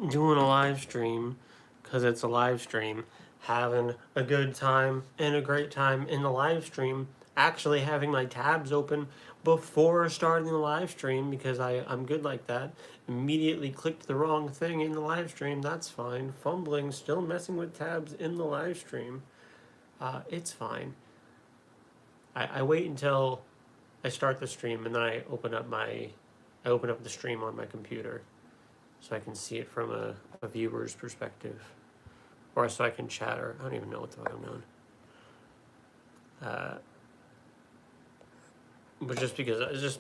doing a live stream because it's a live stream, having a good time and a great time in the live stream, actually having my tabs open before starting the live stream because I'm good like that. Immediately clicked the wrong thing in the live stream, that's fine. Fumbling, still messing with tabs in the live stream, it's fine. I wait until I start the stream and then I open up the stream on my computer so I can see it from a viewer's perspective, or so I can chat, or I don't even know what the fuck I'm doing. But just because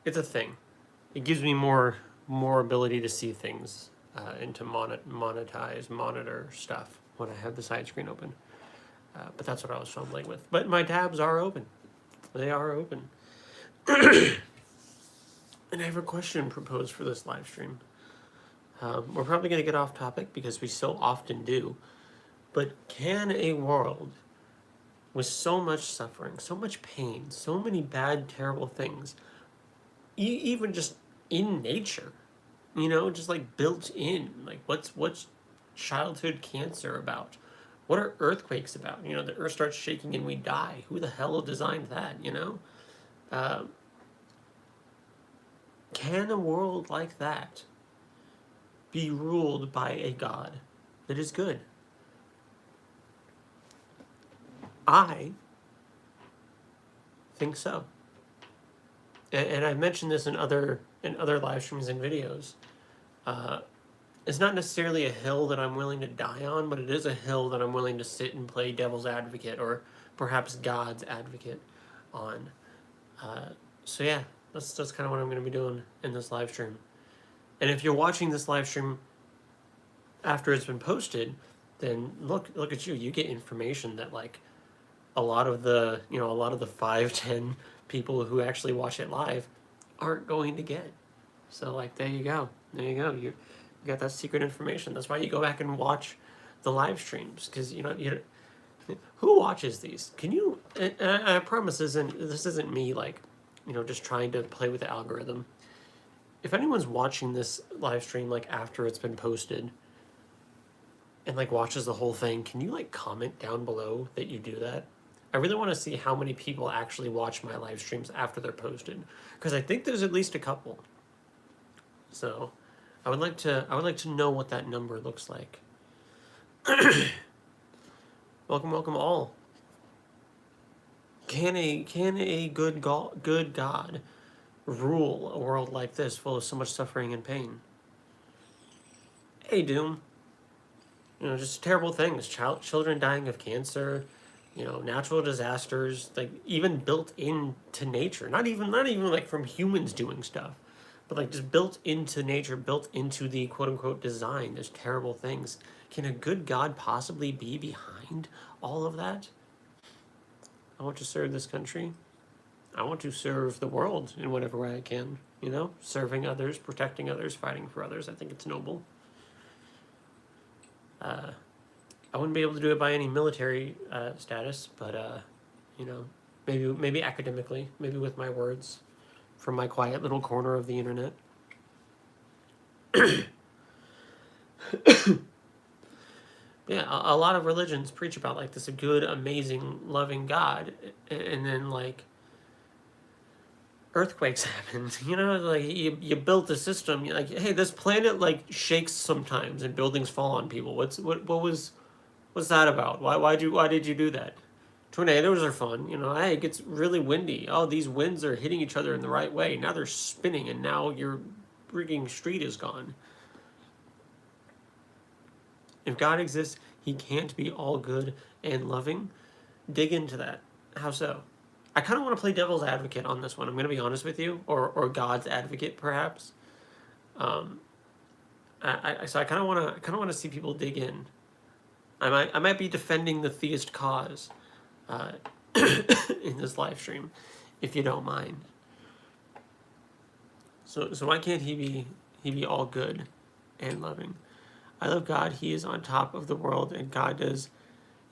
it's a thing. It gives me more ability to see things and to monitor stuff when I have the side screen open. But that's what I was fumbling with. But my tabs are open. They are open. And I have a question proposed for this live stream. We're probably going to get off topic because we so often do. But can a world with so much suffering, so much pain, so many bad, terrible things, even just in nature, just like built in, like what's childhood cancer about? What are earthquakes about? The earth starts shaking and we die. Who the hell designed that? Can a world like that be ruled by a God that is good? I think so. And I've mentioned this in other live streams and videos. It's not necessarily a hill that I'm willing to die on, but it is a hill that I'm willing to sit and play devil's advocate, or perhaps God's advocate on. So yeah, that's kind of what I'm going to be doing in this live stream. And if you're watching this live stream after it's been posted, then look at you. You get information that like a lot of the 5-10 people who actually watch it live aren't going to get. So like there you go. You got that secret information. That's why you go back and watch the live streams, because who watches these? Can you? And I promise this isn't me like just trying to play with the algorithm. If anyone's watching this live stream like after it's been posted and like watches the whole thing, can you like comment down below that you do that? I really want to see how many people actually watch my live streams after they're posted, because I think there's at least a couple. So I would like to know what that number looks like. Welcome all. Can a good God rule a world like this full of so much suffering and pain? Hey, Doom. Just terrible things. Children dying of cancer, natural disasters, like even built into nature. Not even like from humans doing stuff, but like just built into nature, built into the quote unquote design. There's terrible things. Can a good God possibly be behind all of that? I want to serve this country. I want to serve the world in whatever way I can. Serving others, protecting others, fighting for others. I think it's noble. I wouldn't be able to do it by any military status, but maybe academically, maybe with my words from my quiet little corner of the internet. Yeah, a lot of religions preach about like this good, amazing, loving God, and then like earthquakes happen. Like you built the system. You're like, hey, this planet like shakes sometimes and buildings fall on people. What's that about? Why did you do that? Tornadoes are fun. Hey, it gets really windy. Oh, these winds are hitting each other in the right way. Now they're spinning, and now your freaking street is gone. If God exists, he can't be all good and loving. Dig into that. How so? I kind of want to play devil's advocate on this one. I'm going to be honest with you, or God's advocate, perhaps. So I kind of want to see people dig in. I might be defending the theist cause in this live stream, if you don't mind. So why can't he be all good and loving? I love God. He is on top of the world, and God does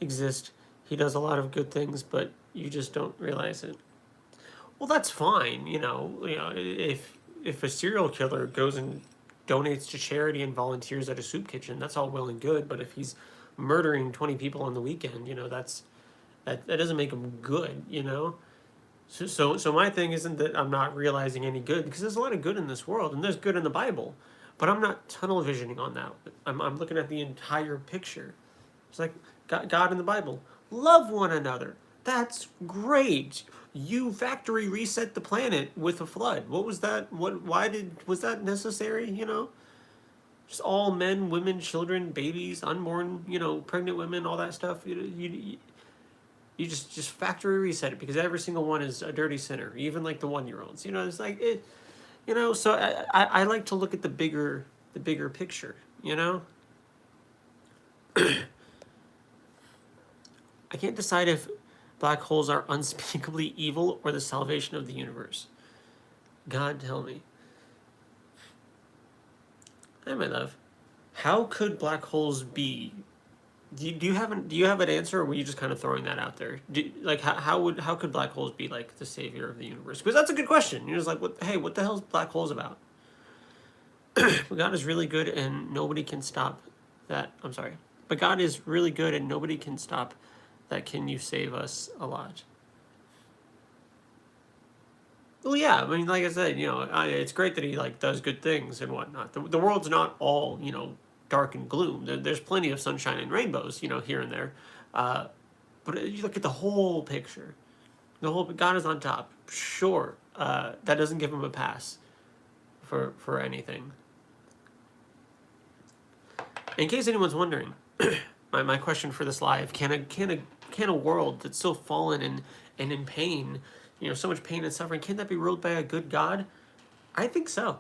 exist. He does a lot of good things, but you just don't realize it. Well, that's fine. If a serial killer goes and donates to charity and volunteers at a soup kitchen, that's all well and good. But if he's murdering 20 people on the weekend, that doesn't make him good, So my thing isn't that I'm not realizing any good, because there's a lot of good in this world, and there's good in the Bible, but I'm not tunnel visioning on that. I'm looking at the entire picture. It's like God in the Bible, love one another. That's great. You factory reset the planet with a flood. What was that? Was that necessary? Just all men, women, children, babies, unborn, pregnant women, all that stuff. You just factory reset it, because every single one is a dirty sinner, even like the 1-year-olds. It's like it. So I like to look at the bigger picture. I can't decide if black holes are unspeakably evil or the salvation of the universe. God, tell me. Hi, my love. How could black holes be? Do you have an answer, or were you just kind of throwing that out there? How could black holes be like the savior of the universe? Because that's a good question. You're just like, what the hell is black holes about? But God is really good, and nobody can stop that. I'm sorry. But God is really good, and nobody can stop that. Can you save us a lot? Well, yeah. I mean, like I said, it's great that he does good things and whatnot. The world's not all dark and gloom. There's plenty of sunshine and rainbows, here and there. But you look at the whole picture. God is on top. Sure, that doesn't give him a pass for anything. In case anyone's wondering, my question for this live: can a world that's so fallen and in pain, so much pain and suffering, can that be ruled by a good God? I think so.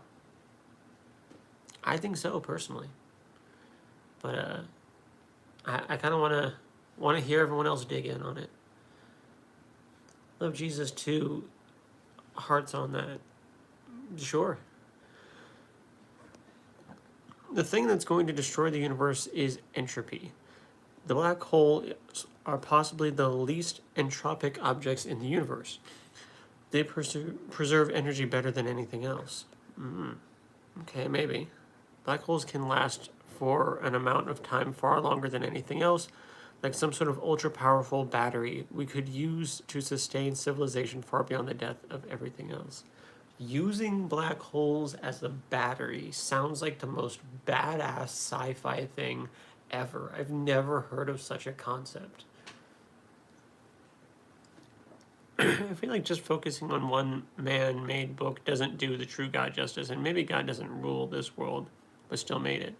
I think so, personally. But I kind of want to hear everyone else dig in on it. Love Jesus too. Hearts on that. Sure. The thing that's going to destroy the universe is entropy. The black holes are possibly the least entropic objects in the universe. They preserve energy better than anything else. Okay, maybe. Black holes can last for an amount of time far longer than anything else, like some sort of ultra-powerful battery we could use to sustain civilization far beyond the death of everything else. Using black holes as a battery sounds like the most badass sci-fi thing ever. I've never heard of such a concept. I feel like just focusing on one man-made book doesn't do the true God justice, and maybe God doesn't rule this world, but still made it.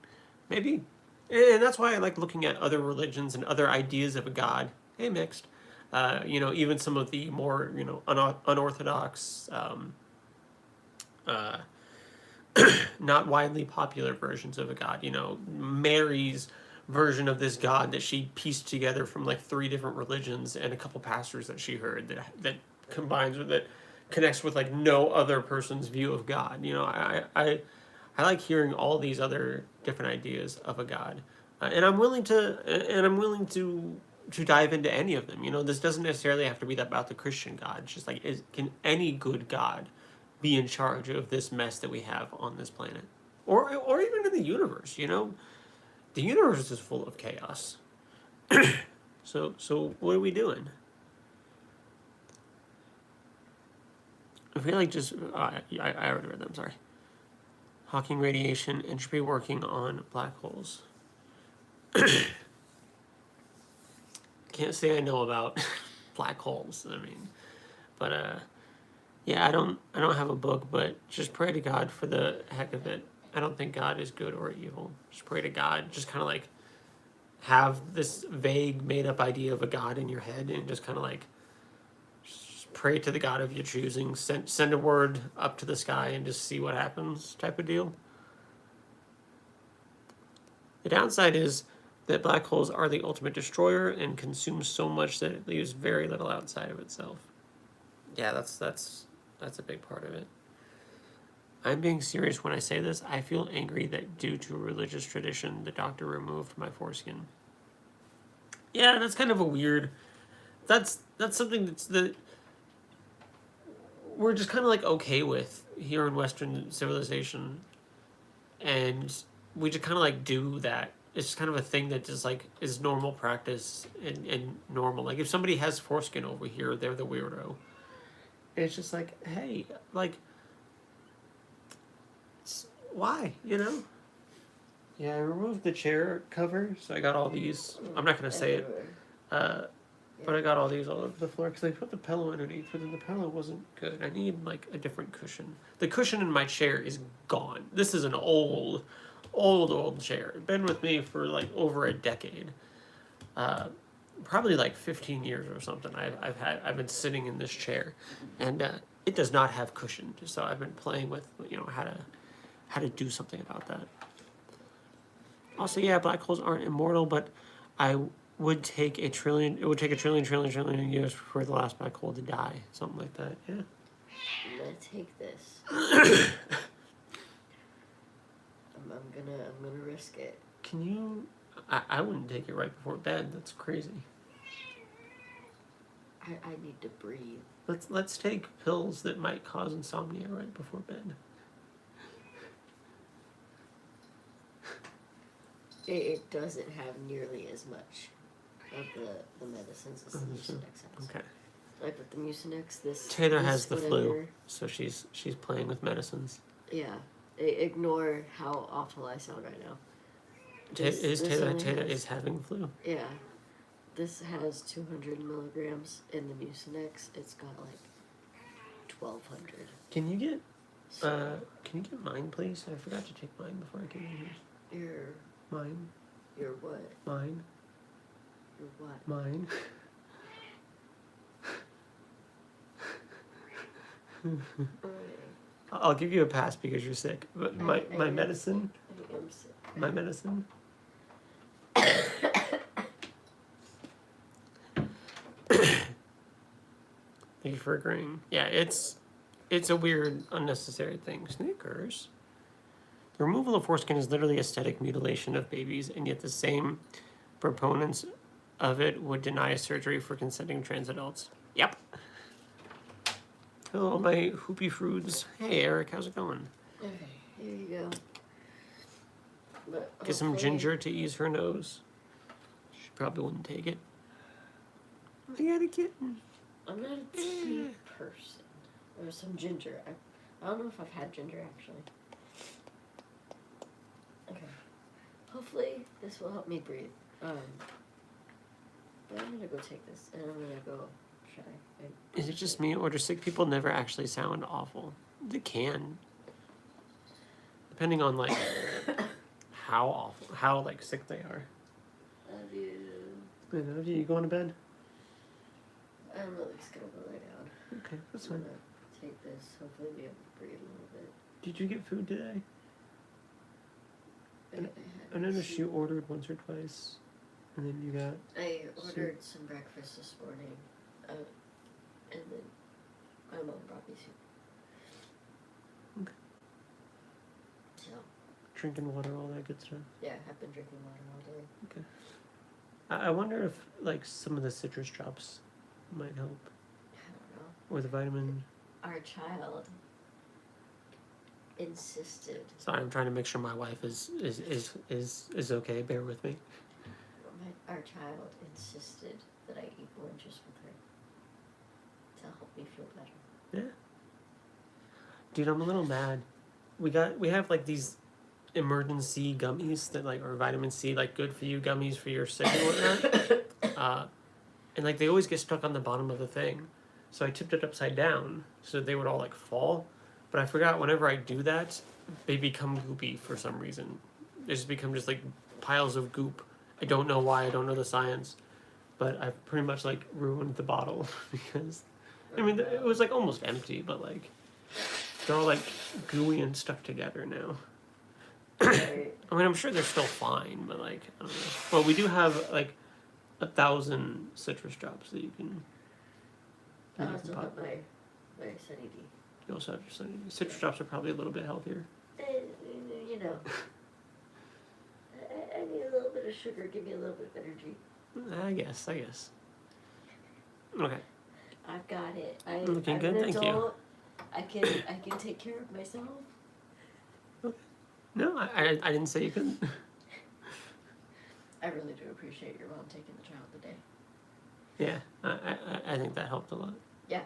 Maybe. And that's why I like looking at other religions and other ideas of a God. Hey, mixed. Even some of the more, unorthodox, not widely popular versions of a God. Mary's version of this God that she pieced together from 3 different religions and a couple pastors that she heard that combines with it, connects with no other person's view of God. I like hearing all these other different ideas of a God, and I'm willing to dive into any of them. This doesn't necessarily have to be about the Christian God. It's just can any good God be in charge of this mess that we have on this planet, or even in the universe? The universe is full of chaos. So what are we doing? I feel like just I already read them. Sorry. Hawking radiation, entropy working on black holes. Can't say I know about black holes. But yeah, I don't have a book, but just pray to God for the heck of it. I don't think God is good or evil. Just pray to God. Just kind of have this vague, made-up idea of a God in your head, and just kind of just pray to the God of your choosing. Send a word up to the sky and just see what happens, type of deal. The downside is that black holes are the ultimate destroyer and consume so much that it leaves very little outside of itself. Yeah, that's a big part of it. I'm being serious when I say this. I feel angry that due to religious tradition, the doctor removed my foreskin. Yeah, that's kind of a weird... That's something that we're just kind of okay with here in Western civilization. and we just kind of like do that. It's kind of a thing that just like is normal practice and normal. Like if somebody has foreskin over here, they're the weirdo. It's just like, hey, like, why, you know? Yeah, I removed the chair cover, so I got all these. I'm not gonna say it, but I got all these all over the floor because I put the pillow underneath, but then the pillow wasn't good. I need like a different cushion. The cushion in my chair is gone. This is an old chair. It's been with me for like over a decade. Probably like 15 years or something. I've been sitting in this chair, and it does not have cushion. So I've been playing with how to do something about that. Also, yeah, black holes aren't immortal, but I would take a trillion. It would take a trillion years for the last black hole to die. Something like that. Yeah. I'm gonna take this. I'm gonna risk it. Can you? I wouldn't take it right before bed. That's crazy. I need to breathe. Let's take pills that might cause insomnia right before bed. It doesn't have nearly as much of the medicines as the Mucinex has. Okay. Like with the Mucinex, Taylor has the whatever, flu, so she's playing with medicines. Yeah. Ignore how awful I sound right now. Taylor is having flu? Yeah. This has 200 milligrams in the Mucinex. It's got like 1,200. Can you get mine, please? I forgot to take mine before I came in here. Mine. Your what? Mine. Your what? Mine. I'll give you a pass because you're sick. But my medicine. I am sick. My medicine. Thank you for agreeing. Yeah, it's a weird, unnecessary thing. Snickers. The removal of foreskin is literally aesthetic mutilation of babies, and yet the same proponents of it would deny surgery for consenting trans adults. Yep. Hello, my hoopy fruits. Hey, Eric, how's it going? Okay, here you go. But Get some ginger to ease her nose. She probably wouldn't take it. I got a kitten. I'm not a tea person. Or some ginger. I don't know if I've had ginger, actually. Okay. Hopefully, this will help me breathe. But I'm gonna go take this, and I'm gonna go try. Is it just me, or do sick people never actually sound awful? They can. Depending on, like, how awful, how, like, sick they are. Love you. I love you. You going to bed? I'm at least gonna go lay down. Okay, that's I'm fine. gonna take this, hopefully be able to breathe a little bit. Did you get food today? I noticed you ordered once or twice, and then you got... I ordered some breakfast this morning, and then my mom brought me soup. Okay. So, Drinking water, all that good stuff. yeah, I've been drinking water all day. Okay. I wonder if, like, some of the citrus drops might help. I don't know. Or the vitamin... Our child insisted. Sorry, I'm trying to make sure my wife is okay. Bear with me. Our child insisted that I eat oranges with her to help me feel better. Yeah. Dude, I'm a little mad. We have like these emergency gummies that like are vitamin C, like good for you gummies for your sick and whatnot. And like they always get stuck on the bottom of the thing. So I tipped it upside down so they would all like fall. But I forgot whenever I do that, they become goopy for some reason. They just become just like piles of goop. I don't know why, I don't know the science. But I've pretty much like ruined the bottle because, I mean, it was like almost empty, but like they're all like gooey and stuck together now. I mean, I'm sure they're still fine, but like, I don't know. Well, we do have like 1,000 citrus drops that you can. I also have my Sunny D. You also have your Sunny D. Citrus drops are probably a little bit healthier. You know, I need a little bit of sugar. Give me a little bit of energy. I guess. Okay. I've got it. I'm good, an thank adult. I can take care of myself. Okay. No, I didn't say you couldn't. I really do appreciate your mom taking the child today. Yeah, I think that helped a lot. Yeah,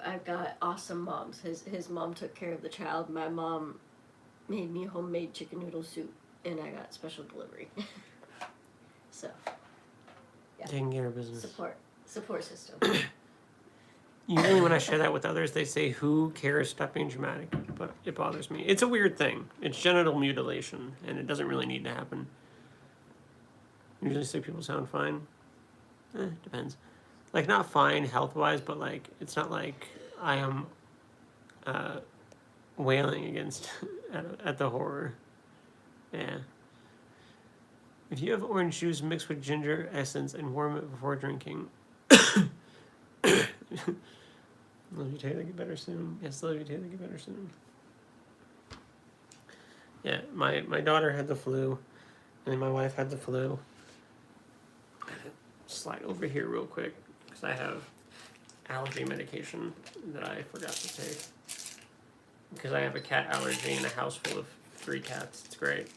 I've got awesome moms. His mom took care of the child. My mom made me homemade chicken noodle soup, and I got special delivery. So, yeah. Taking care of business. Support system. Usually when I share that with others, they say, who cares, stop being dramatic. But it bothers me. It's a weird thing. It's genital mutilation, and it doesn't really need to happen. Usually sick people sound fine. Depends. Like, not fine health-wise, but, like, it's not like I am wailing against at the horror. Yeah. If you have orange juice mixed with ginger essence and warm it before drinking... Love you, Taylor. Get better soon. Yes, love you, Taylor. Get better soon. Yeah, my daughter had the flu, and then my wife had the flu. Slide over here real quick, because I have allergy medication that I forgot to take. Because I have a cat allergy in a house full of 3 cats. It's great.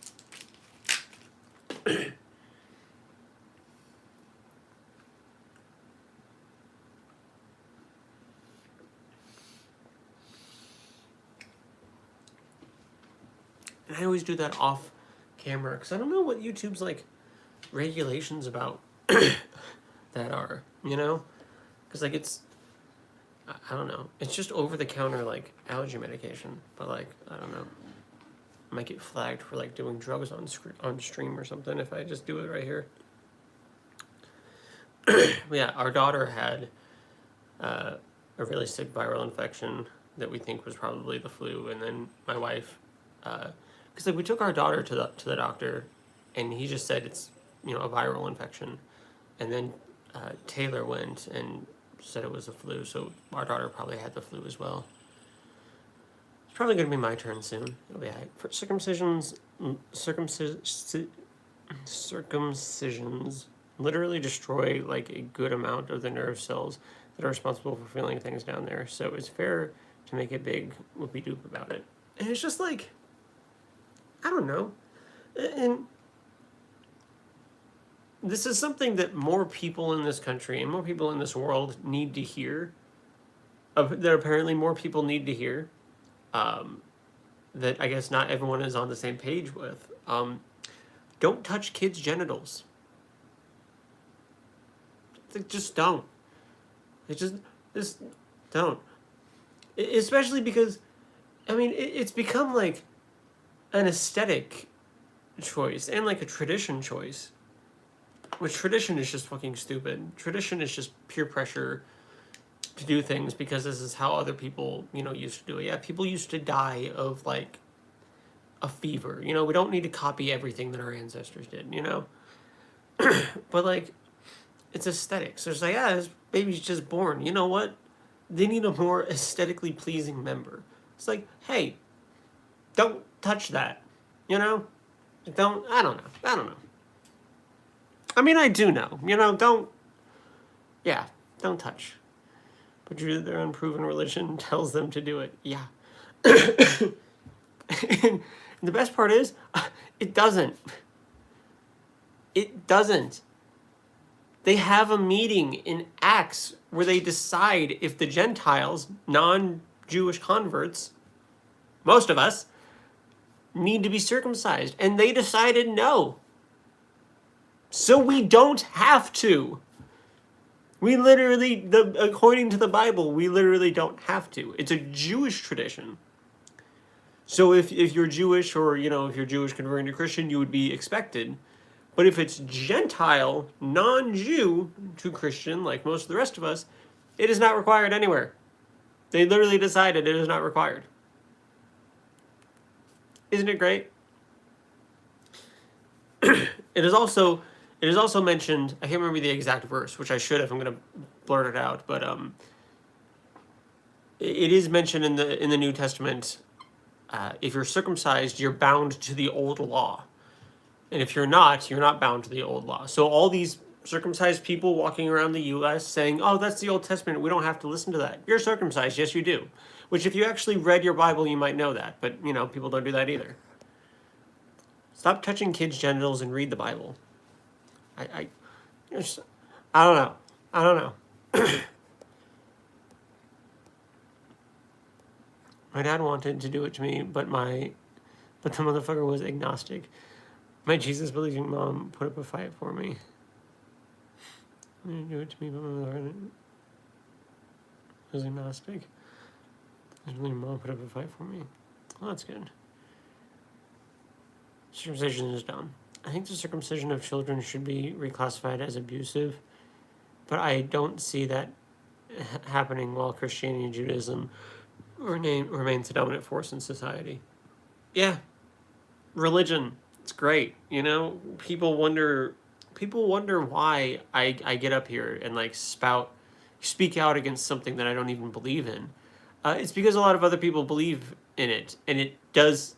And I always do that off camera, because I don't know what YouTube's, like, regulations about that are, you know? Because, like, it's, I don't know. It's just over-the-counter, like, allergy medication. But, like, I don't know. I might get flagged for, like, doing drugs on stream or something if I just do it right here. Yeah, our daughter had a really sick viral infection that we think was probably the flu. And then my wife... because like we took our daughter to the doctor, and he just said it's, you know, a viral infection, and then Taylor went and said it was a flu, so our daughter probably had the flu as well. It's probably going to be my turn soon. It'll be right. For circumcisions literally destroy like a good amount of the nerve cells that are responsible for feeling things down there, so it's fair to make a big whoopie-doop about it. And it's just like, I don't know. And this is something that more people in this country and more people in this world need to hear. That apparently more people need to hear. That I guess not everyone is on the same page with. Don't touch kids' genitals. Just don't. Just don't. Especially because, I mean, it's become like an aesthetic choice and like a tradition choice, which tradition is just fucking stupid. Tradition is just peer pressure to do things because this is how other people, you know, used to do it. Yeah, people used to die of like a fever. You know, we don't need to copy everything that our ancestors did, you know? But like, it's aesthetics. So it's like, yeah, this baby's just born. You know what? They need a more aesthetically pleasing member. It's like, hey, don't touch that, you know? I don't know. I mean, I do know, you know, don't touch. But their unproven religion tells them to do it, yeah. And the best part is, it doesn't. It doesn't. They have a meeting in Acts where they decide if the Gentiles, non-Jewish converts, most of us, need to be circumcised. And they decided no. So we don't have to. We literally, according to the Bible, we literally don't have to. It's a Jewish tradition. So if you're Jewish or, you know, if you're Jewish converting to Christian, you would be expected. But if it's Gentile, non-Jew to Christian, like most of the rest of us, it is not required anywhere. They literally decided it is not required. Isn't it great? It is also mentioned, I can't remember the exact verse, which I should if I'm going to blurt it out, but it is mentioned in the New Testament, if you're circumcised, you're bound to the old law. And if you're not bound to the old law. So all these circumcised people walking around the U.S. saying, oh, that's the Old Testament, we don't have to listen to that. You're circumcised, yes you do. Which if you actually read your Bible, you might know that. But, you know, people don't do that either. Stop touching kids' genitals and read the Bible. I just, I don't know. I don't know. My dad wanted to do it to me, but the motherfucker was agnostic. My Jesus believing mom put up a fight for me. Do it to me, but my mother was agnostic. His believing mom put up a fight for me. Well, that's good. Circumcision is dumb. I think the circumcision of children should be reclassified as abusive, but I don't see that happening while Christianity and Judaism remains the dominant force in society. Yeah, religion, it's great. You know, people wonder why I get up here and like speak out against something that I don't even believe in. It's because a lot of other people believe in it, and it does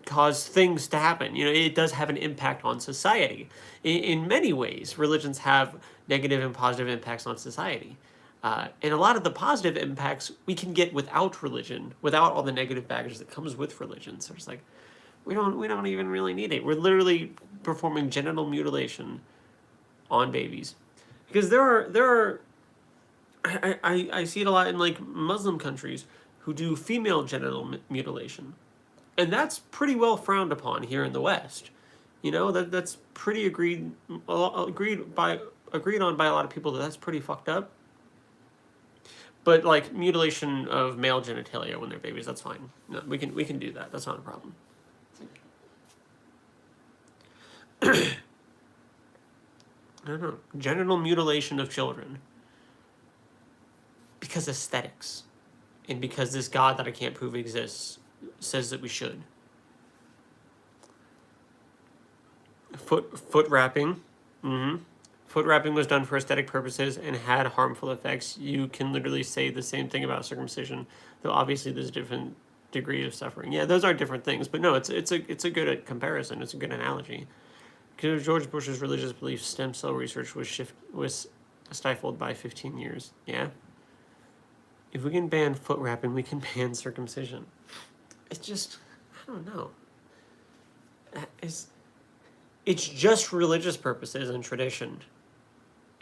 cause things to happen. You know, it does have an impact on society. In many ways, religions have negative and positive impacts on society. And a lot of the positive impacts we can get without religion, without all the negative baggage that comes with religion. So it's like, we don't even really need it. We're literally performing genital mutilation on babies. Because there are I see it a lot in like Muslim countries who do female genital mutilation. And that's pretty well frowned upon here in the West. You know, that's pretty agreed on by a lot of people that that's pretty fucked up. But like mutilation of male genitalia when they're babies, that's fine. No, we can do that. That's not a problem. I don't know. Genital mutilation of children. Because aesthetics. And because this God that I can't prove exists says that we should. Foot wrapping. Mm-hmm. Foot wrapping was done for aesthetic purposes and had harmful effects. You can literally say the same thing about circumcision, though obviously there's a different degree of suffering. Yeah, those are different things, but no, it's a good comparison. It's a good analogy. Because George Bush's religious belief, stem cell research was stifled by 15 years. Yeah. If we can ban foot wrapping, we can ban circumcision. It's just, I don't know. It's just religious purposes and tradition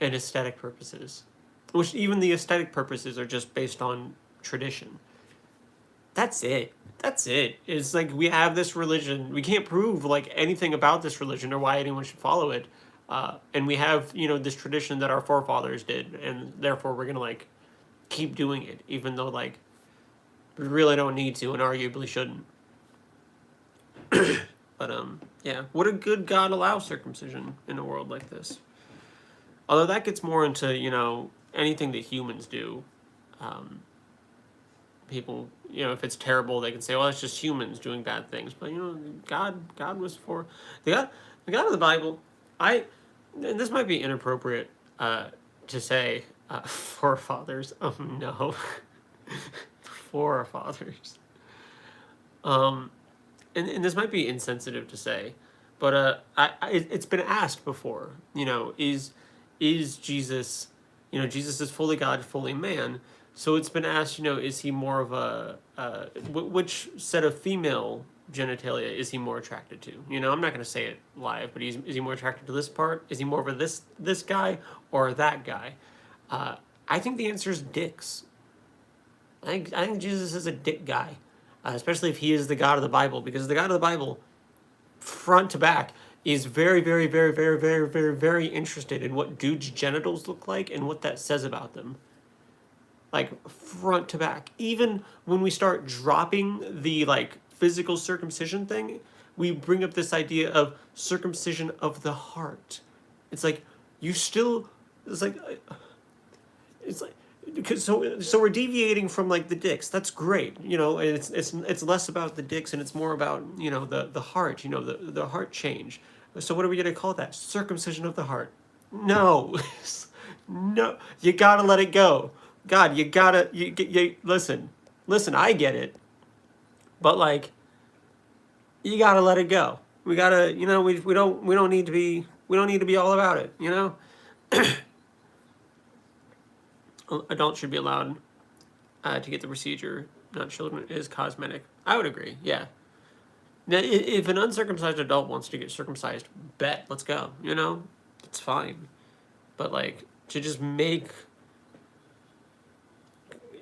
and aesthetic purposes. Which even the aesthetic purposes are just based on tradition. That's it. It's like we have this religion. We can't prove like anything about this religion or why anyone should follow it. And we have, you know, this tradition that our forefathers did, and therefore we're gonna like keep doing it, even though like we really don't need to and arguably shouldn't. But yeah, would a good God allow circumcision in a world like this? Although that gets more into, you know, anything that humans do. People, you know, if it's terrible, they can say, well, it's just humans doing bad things. But, you know, God was for the God of the Bible. And this might be inappropriate to say forefathers. Oh no. Forefathers. And this might be insensitive to say, but it's been asked before, you know, is Jesus, you know, Jesus is fully God, fully man. So it's been asked, you know, is he more of which set of female genitalia is he more attracted to? You know, I'm not going to say it live, but is he more attracted to this part? Is he more of a this guy or that guy? I think the answer is dicks. I think Jesus is a dick guy, especially if he is the God of the Bible, because the God of the Bible, front to back, is very, very, very, very, very, very, very interested in what dudes' genitals look like and what that says about them. Like, front to back. Even when we start dropping the, like, physical circumcision thing, we bring up this idea of circumcision of the heart. It's like, because so we're deviating from like the dicks. That's great, you know. And it's less about the dicks and it's more about, you know, the heart, you know, the heart change. So what are we gonna call that? Circumcision of the heart? No, no. You gotta let it go. God, you gotta you listen. I get it, but like, you gotta let it go. We gotta, you know, we don't need to be all about it, you know. Adults should be allowed to get the procedure, not children. It is cosmetic. I would agree, yeah. Now, if an uncircumcised adult wants to get circumcised, bet, let's go. You know, it's fine. But like to just make,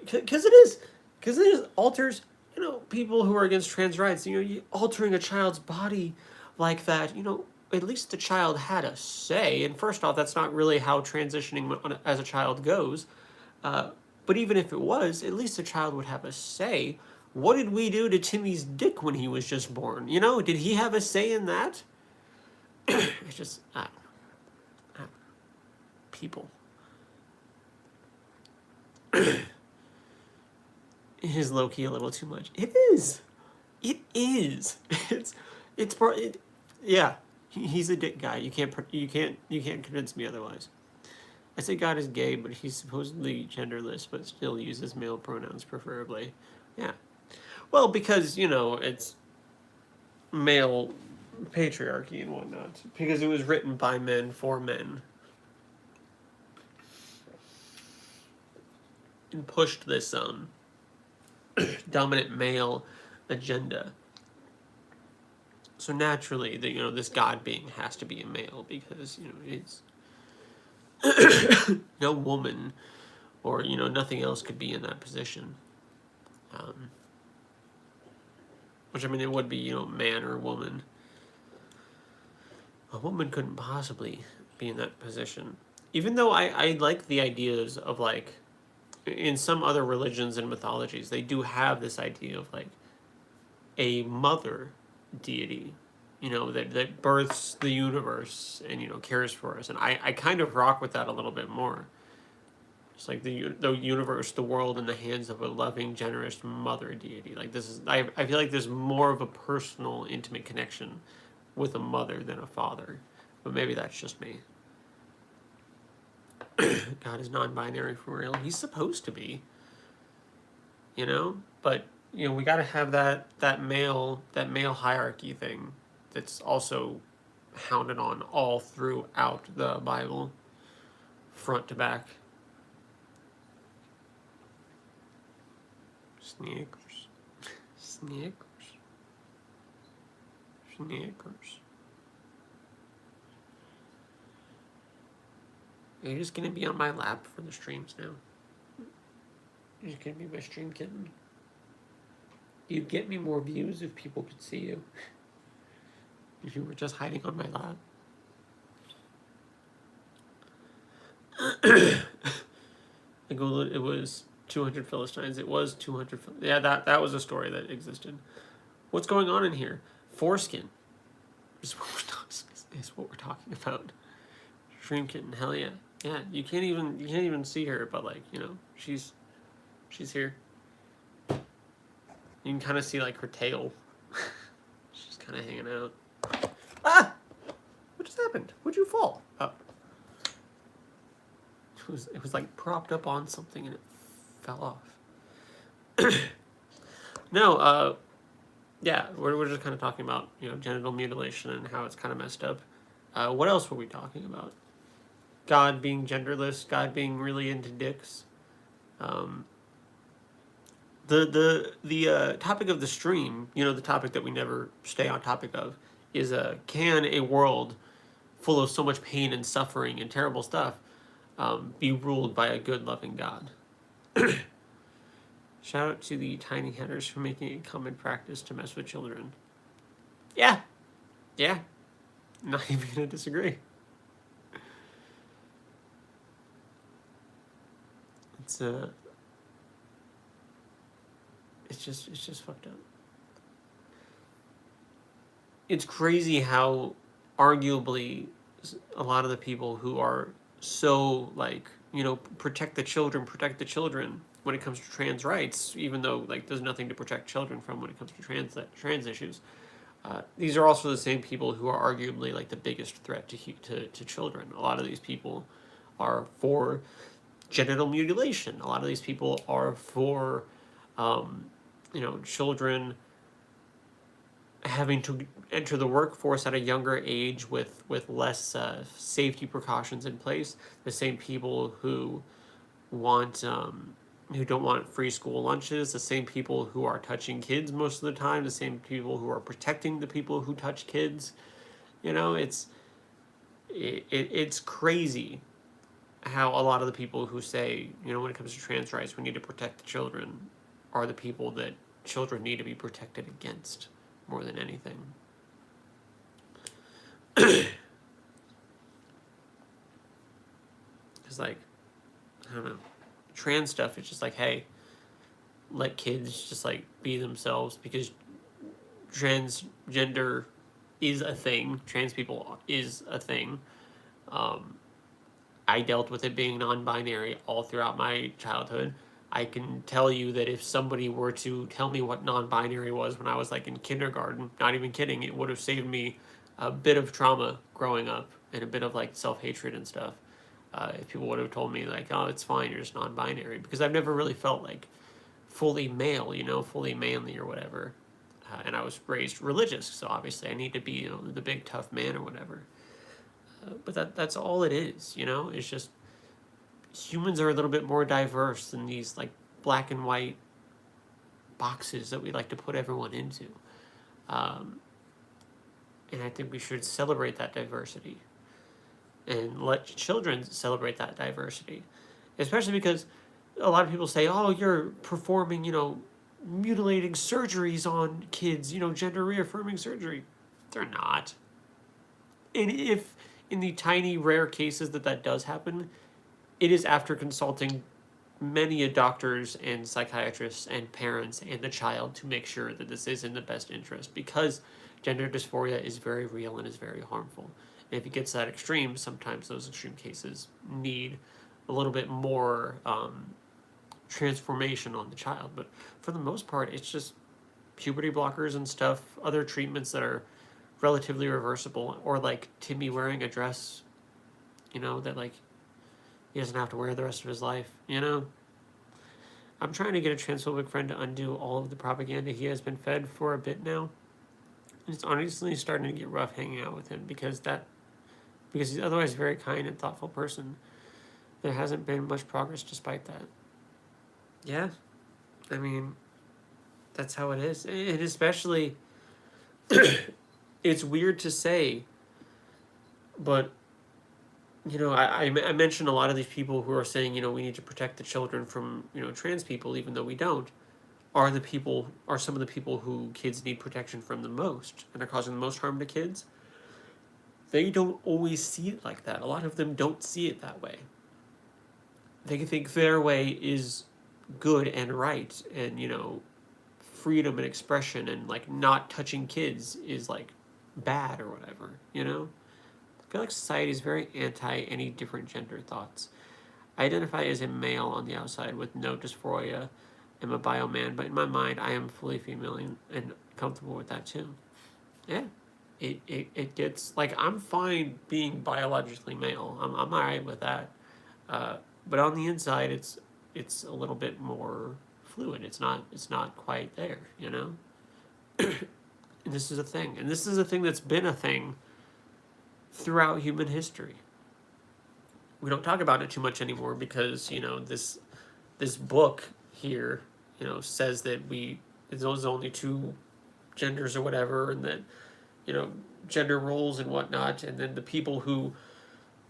because it is alters. You know, people who are against trans rights. You know, you altering a child's body like that. You know, at least the child had a say. And first off, that's not really how transitioning as a child goes. But even if it was, at least the child would have a say. What did we do to Timmy's dick when he was just born? You know, did he have a say in that? It's just, people. It is low key a little too much. It is. It is. It's part. Yeah, he's a dick guy. You can't convince me otherwise. I say God is gay, but he's supposedly genderless, but still uses male pronouns preferably. Yeah. Well, because you know it's male patriarchy and whatnot. Because it was written by men for men. And pushed this dominant male agenda. So naturally, this God being has to be a male because it's no woman or nothing else could be in that position. Which I mean, it would be man or woman. A woman couldn't possibly be in that position. Even though I like the ideas of like in some other religions and mythologies, they do have this idea of like a mother deity, that births the universe and cares for us. And I kind of rock with that a little bit more. It's like the universe, the world in the hands of a loving, generous mother deity. Like this is, I feel like there's more of a personal, intimate connection with a mother than a father. But maybe that's just me. God is non-binary for real. He's supposed to be. But we got to have that male hierarchy thing that's also hounded on all throughout the Bible, front to back. Sneakers. You're just gonna be on my lap for the streams now. You're just gonna be my stream kitten. You'd get me more views if people could see you. If you were just hiding on my lap. It was 200 Philistines. It was 200. Yeah, that was a story that existed. What's going on in here? Foreskin is what we're talking about. Stream kitten, hell yeah. Yeah, you can't even see her, but like, she's here. You can kind of see like her tail. She's kind of hanging out. Ah! What just happened? Would you fall? Oh. It was like propped up on something and it fell off. No, yeah, we're just kind of talking about, genital mutilation and how it's kind of messed up. What else were we talking about? God being genderless, God being really into dicks. The topic of the stream, the topic that we never stay on topic of, is can a world full of so much pain and suffering and terrible stuff be ruled by a good, loving God? Shout out to the tiny headers for making it common practice to mess with children. Yeah. Not even gonna disagree. It's just fucked up. It's crazy how arguably a lot of the people who are so like, protect the children when it comes to trans rights, even though like there's nothing to protect children from when it comes to trans issues. These are also the same people who are arguably like the biggest threat to children. A lot of these people are for genital mutilation. A lot of these people are for, children having to enter the workforce at a younger age with less safety precautions in place. The same people who want, who don't want free school lunches, the same people who are touching kids most of the time, the same people who are protecting the people who touch kids. You know, it's crazy how a lot of the people who say, you know, when it comes to trans rights, we need to protect the children, are the people that children need to be protected against more than anything. Because, like, I don't know, trans stuff, it's just like, hey, let kids just, like, be themselves, because transgender is a thing. Trans people is a thing. I dealt with it being non-binary all throughout my childhood. I can tell you that if somebody were to tell me what non-binary was when I was like in kindergarten, not even kidding, it would have saved me a bit of trauma growing up and a bit of like self-hatred and stuff. If people would have told me like, oh, it's fine, you're just non-binary, because I've never really felt like fully male, you know, fully manly or whatever. And I was raised religious, so obviously I need to be, you know, the big tough man or whatever. But that's all it is, you know. It's just humans are a little bit more diverse than these like black and white boxes that we like to put everyone into. And I think we should celebrate that diversity and let children celebrate that diversity, especially because a lot of people say, oh, you're performing, you know, mutilating surgeries on kids, you know, gender reaffirming surgery. They're not. And if in the tiny rare cases that does happen, it is after consulting many doctors and psychiatrists and parents and the child to make sure that this is in the best interest, because gender dysphoria is very real and is very harmful. And if it gets to that extreme, sometimes those extreme cases need a little bit more transformation on the child. But for the most part, it's just puberty blockers and stuff, other treatments that are relatively reversible, or like Timmy wearing a dress, you know, that like he doesn't have to wear the rest of his life, you know? I'm trying to get a transphobic friend to undo all of the propaganda he has been fed for a bit now. And it's honestly starting to get rough hanging out with him because he's otherwise a very kind and thoughtful person. There hasn't been much progress despite that. Yeah. I mean, that's how it is. And especially, it's weird to say, but you know, I mentioned a lot of these people who are saying, you know, we need to protect the children from, you know, trans people, even though we don't, are some of the people who kids need protection from the most and are causing the most harm to kids. They don't always see it like that. A lot of them don't see it that way. They think their way is good and right, and, you know, freedom and expression and, like, not touching kids is, like, bad or whatever, you know? I feel like society is very anti any different gender thoughts. I identify as a male on the outside with no dysphoria. I'm a bio man, but in my mind, I am fully female and comfortable with that too. Yeah, it gets like I'm fine being biologically male. I'm alright with that. But on the inside, it's a little bit more fluid. It's not quite there, you know. And this is a thing, and this is a thing that's been a thing throughout human history. We don't talk about it too much anymore because, you know, this book here, you know, says that there's only two genders or whatever, and that, you know, gender roles and whatnot, and then the people who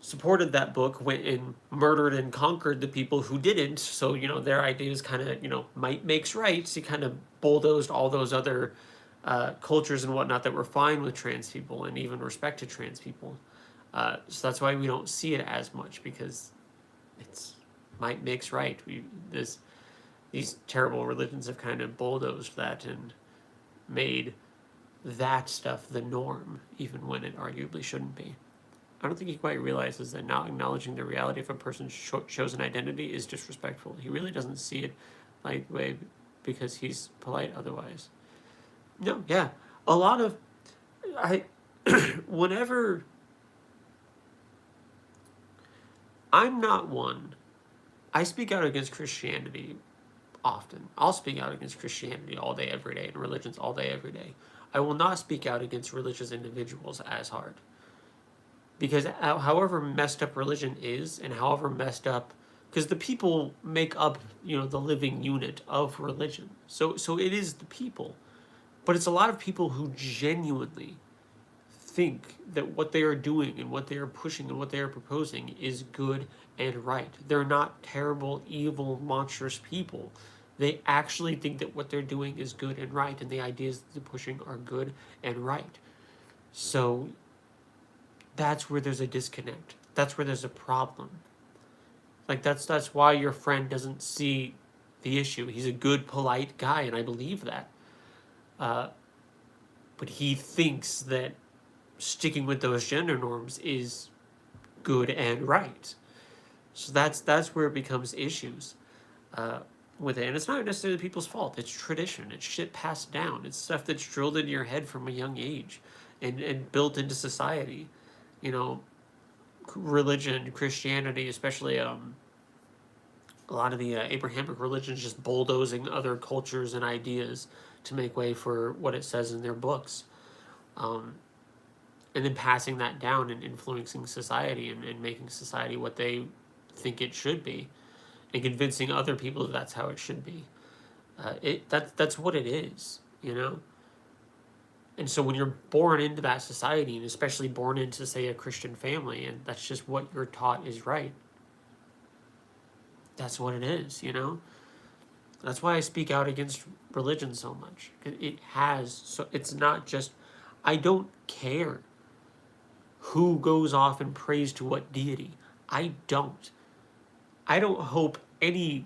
supported that book went and murdered and conquered the people who didn't. So, you know, their ideas kind of, you know, might makes right. So you kind of bulldozed all those other cultures and whatnot that were fine with trans people and even respected trans people. So that's why we don't see it as much, because it's might makes right. These terrible religions have kind of bulldozed that and made that stuff the norm, even when it arguably shouldn't be. I don't think he quite realizes that not acknowledging the reality of a person's chosen identity is disrespectful. He really doesn't see it like way because he's polite otherwise. No, yeah. A lot of whenever I'm not one, I speak out against Christianity often. I'll speak out against Christianity all day, every day, and religions all day, every day. I will not speak out against religious individuals as hard. Because however messed up religion is, and however messed up because the people make up, the living unit of religion. So it is the people, but it's a lot of people who genuinely think that what they are doing and what they are pushing and what they are proposing is good and right. They're not terrible, evil, monstrous people. They actually think that what they're doing is good and right, and the ideas that they're pushing are good and right. So that's where there's a disconnect. That's where there's a problem. Like that's why your friend doesn't see the issue. He's a good, polite guy, and I believe that. But he thinks that sticking with those gender norms is good and right. So that's where it becomes issues with it. And it's not necessarily people's fault. It's tradition. It's shit passed down. It's stuff that's drilled into your head from a young age and built into society. Religion, Christianity, especially a lot of the Abrahamic religions just bulldozing other cultures and ideas to make way for what it says in their books. And then passing that down and influencing society and making society what they think it should be, and convincing other people that that's how it should be. That's what it is. And so when you're born into that society, and especially born into, say, a Christian family, and that's just what you're taught is right, that's what it is. That's why I speak out against religion so much. It's not just, I don't care who goes off and prays to what deity. I don't hope any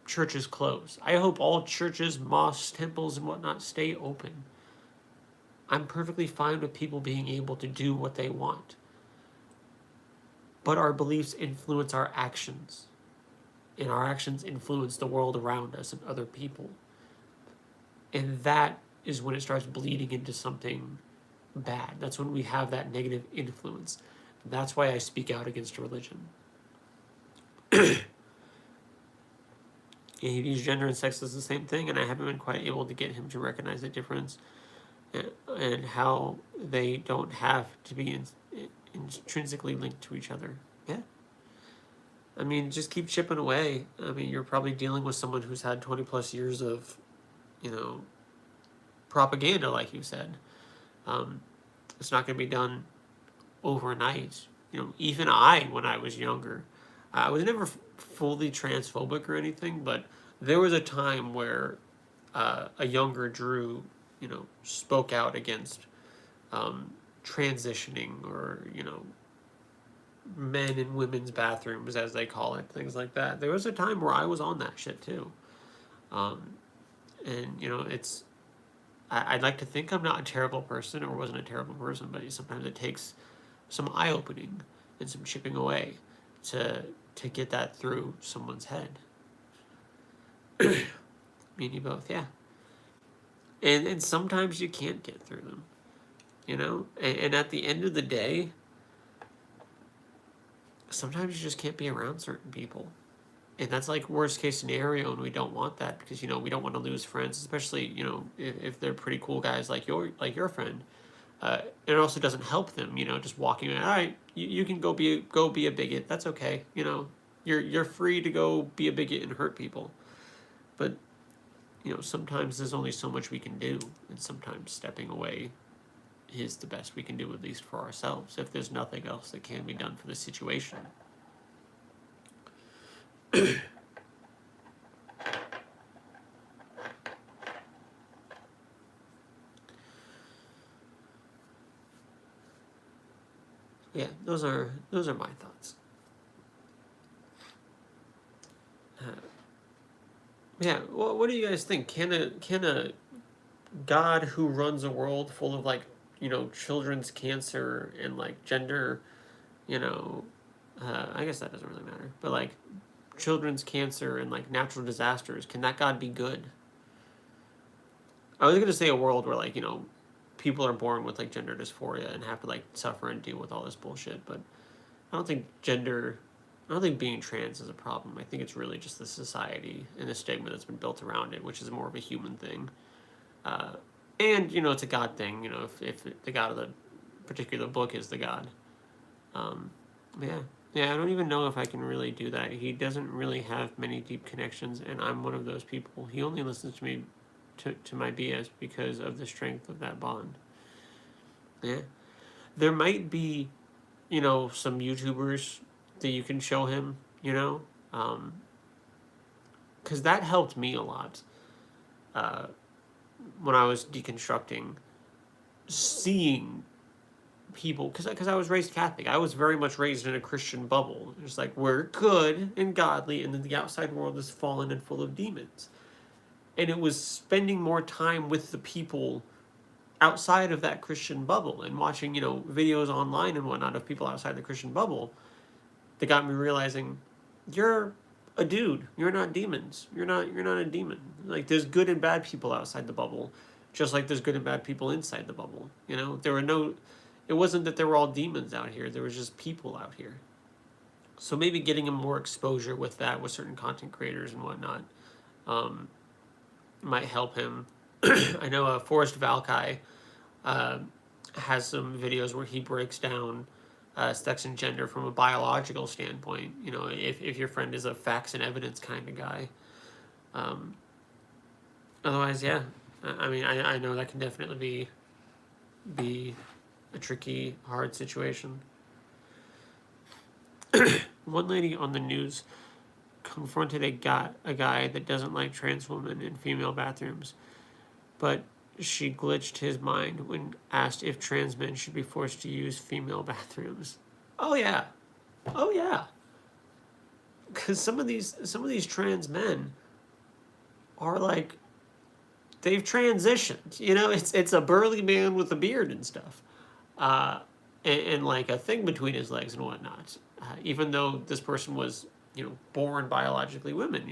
churches close. I hope all churches, mosques, temples, and whatnot stay open. I'm perfectly fine with people being able to do what they want. But our beliefs influence our actions. And our actions influence the world around us and other people. And that is when it starts bleeding into something bad. That's when we have that negative influence. That's why I speak out against religion. He views gender and sex as the same thing, and I haven't been quite able to get him to recognize the difference and how they don't have to be intrinsically linked to each other. Yeah. I mean, just keep chipping away. I mean, you're probably dealing with someone who's had 20 plus years of, propaganda, like you said. It's not going to be done overnight. Even when I was younger, I was never fully transphobic or anything, but there was a time where a younger Drew, spoke out against transitioning or, men and women's bathrooms, as they call it, things like that. There was a time where I was on that shit too. And, I'd like to think I'm not a terrible person or wasn't a terrible person, but sometimes it takes some eye-opening and some chipping away to get that through someone's head. Me and you both, yeah. And sometimes you can't get through them, And at the end of the day, sometimes you just can't be around certain people. And that's like worst case scenario, and we don't want that because we don't want to lose friends, especially if they're pretty cool guys like your friend. It also doesn't help them, just walking in. All right, you can go be a bigot. That's okay, You're free to go be a bigot and hurt people, but sometimes there's only so much we can do, and sometimes stepping away is the best we can do, at least for ourselves, if there's nothing else that can be done for the situation. Yeah, those are my thoughts. Yeah, what do you guys think? Can a God who runs a world full of children's cancer and gender, I guess that doesn't really matter, but children's cancer and natural disasters, can that God be good? I was gonna say a world where people are born with gender dysphoria and have to suffer and deal with all this bullshit, but I don't think being trans is a problem. I think it's really just the society and the stigma that's been built around it, which is more of a human thing. And it's a God thing. If the God of the particular book is the God. Yeah, Yeah, I don't even know if I can really do that. He doesn't really have many deep connections, and I'm one of those people. He only listens to me, to my BS because of the strength of that bond. Yeah. There might be, some YouTubers that you can show him, because that helped me a lot uh, when I was deconstructing, seeing people, because I was raised Catholic. I was very much raised in a Christian bubble. It's like we're good and godly, and then the outside world is fallen and full of demons. And it was spending more time with the people outside of that Christian bubble and watching, videos online and whatnot of people outside the Christian bubble that got me realizing you're a dude. You're not demons. You're not a demon. Like there's good and bad people outside the bubble, just like there's good and bad people inside the bubble. It wasn't that there were all demons out here. There was just people out here. So maybe getting him more exposure with that, with certain content creators and whatnot, might help him. I know Forrest Valkai uh, has some videos where he breaks down sex and gender from a biological standpoint. If your friend is a facts and evidence kind of guy. Um, Otherwise, yeah. I mean, I know that can definitely be a tricky, hard situation. One lady on the news confronted a guy that doesn't like trans women in female bathrooms, but she glitched his mind when asked if trans men should be forced to use female bathrooms. Oh yeah, oh yeah. Because some of these trans men are like they've transitioned. It's a burly man with a beard and stuff, and like a thing between his legs and whatnot. Even though this person was born biologically woman.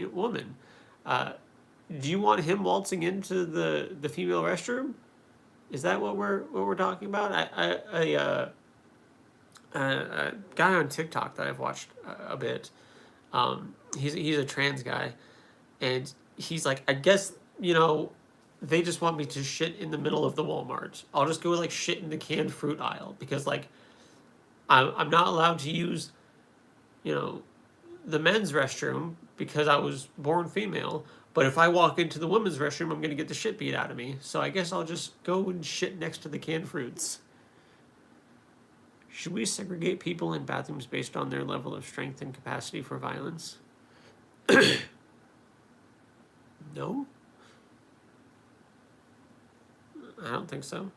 Do you want him waltzing into the female restroom? Is that what we're talking about? A guy on TikTok that I've watched a bit. He's a trans guy, and he's like, I guess they just want me to shit in the middle of the Walmart. I'll just go like shit in the canned fruit aisle because like I'm not allowed to use the men's restroom because I was born female. But if I walk into the women's restroom, I'm going to get the shit beat out of me. So I guess I'll just go and shit next to the canned fruits. Should we segregate people in bathrooms based on their level of strength and capacity for violence? No? I don't think so.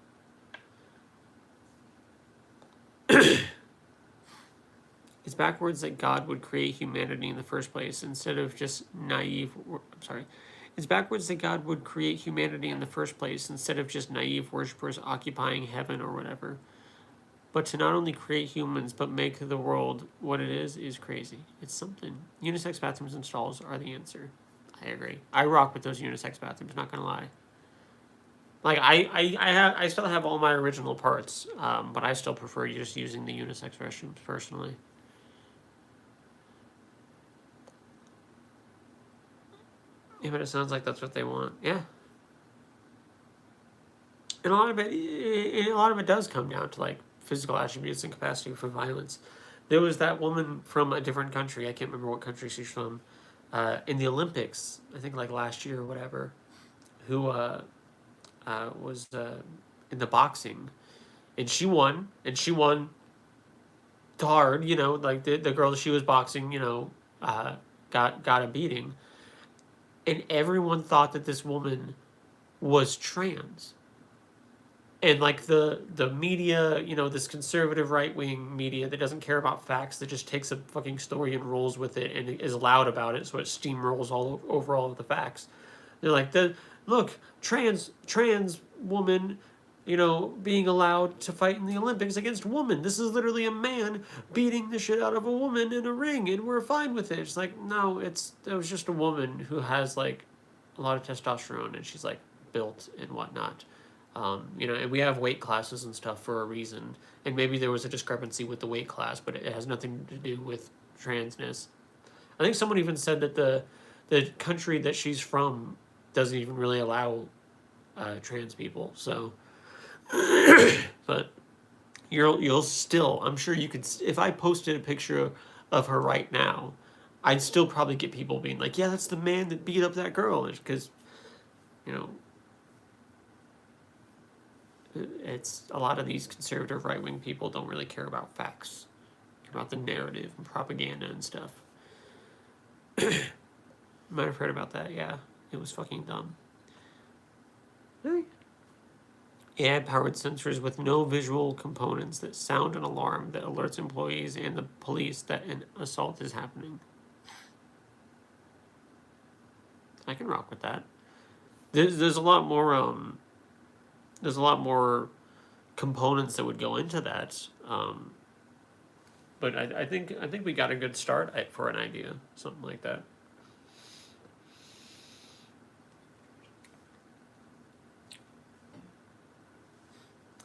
It's backwards that God would create humanity in the first place instead of just It's backwards that God would create humanity in the first place instead of just naive worshippers occupying heaven or whatever. But to not only create humans but make the world what it is crazy. It's something. Unisex bathrooms and stalls are the answer. I agree. I rock with those unisex bathrooms, not gonna lie. Like I still have all my original parts, but I still prefer just using the unisex restrooms personally. Yeah, but it sounds like that's what they want. Yeah, and a lot of it does come down to like physical attributes and capacity for violence. There was that woman from a different country. I can't remember what country she's from. In the Olympics, I think like last year or whatever, who was in the boxing, and she won, hard. Like the girl that she was boxing, got a beating, and everyone thought that this woman was trans. And like the media, this conservative right wing media that doesn't care about facts, that just takes a fucking story and rolls with it and is loud about it, so it steamrolls over all of the facts. They're like, look, trans woman, being allowed to fight in the Olympics against woman. This is literally a man beating the shit out of a woman in a ring, and we're fine with it. It's like, no, it was just a woman who has like a lot of testosterone, and she's like built and whatnot. And we have weight classes and stuff for a reason. And maybe there was a discrepancy with the weight class, but it has nothing to do with transness. I think someone even said that the country that she's from doesn't even really allow trans people. So, but you'll still, I'm sure you could, if I posted a picture of her right now, I'd still probably get people being like, yeah, that's the man that beat up that girl. Because, you know, it's a lot of these conservative right-wing people don't really care about facts, about the narrative and propaganda and stuff. Might have heard about that, yeah. It was fucking dumb. AI-powered sensors with no visual components that sound an alarm that alerts employees and the police that an assault is happening. I can rock with that. There's a lot more components that would go into that. But I think we got a good start for an idea, something like that.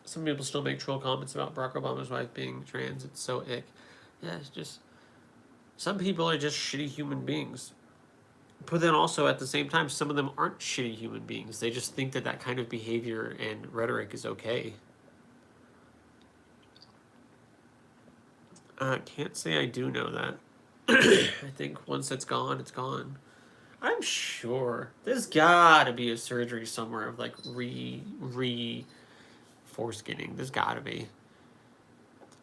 Some people still make troll comments about Barack Obama's wife being trans. It's so ick. Yeah, it's just some people are just shitty human beings. But then also at the same time, some of them aren't shitty human beings. They just think that that kind of behavior and rhetoric is okay. Can't say I do know that. I think once it's gone, it's gone. I'm sure there's gotta be a surgery somewhere of like foreskinning. There's gotta be.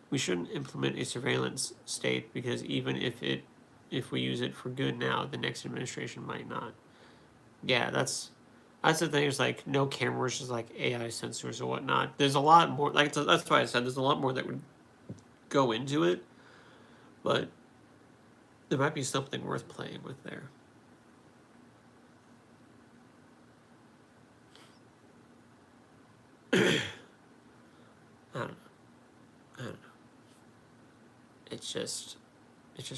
We shouldn't implement a surveillance state because even if we use it for good now, the next administration might not. Yeah, that's the thing. Is like no cameras, just like AI sensors or whatnot. There's a lot more. Like that's why I said there's a lot more that would go into it, but there might be something worth playing with there. I don't know. I don't know. It's just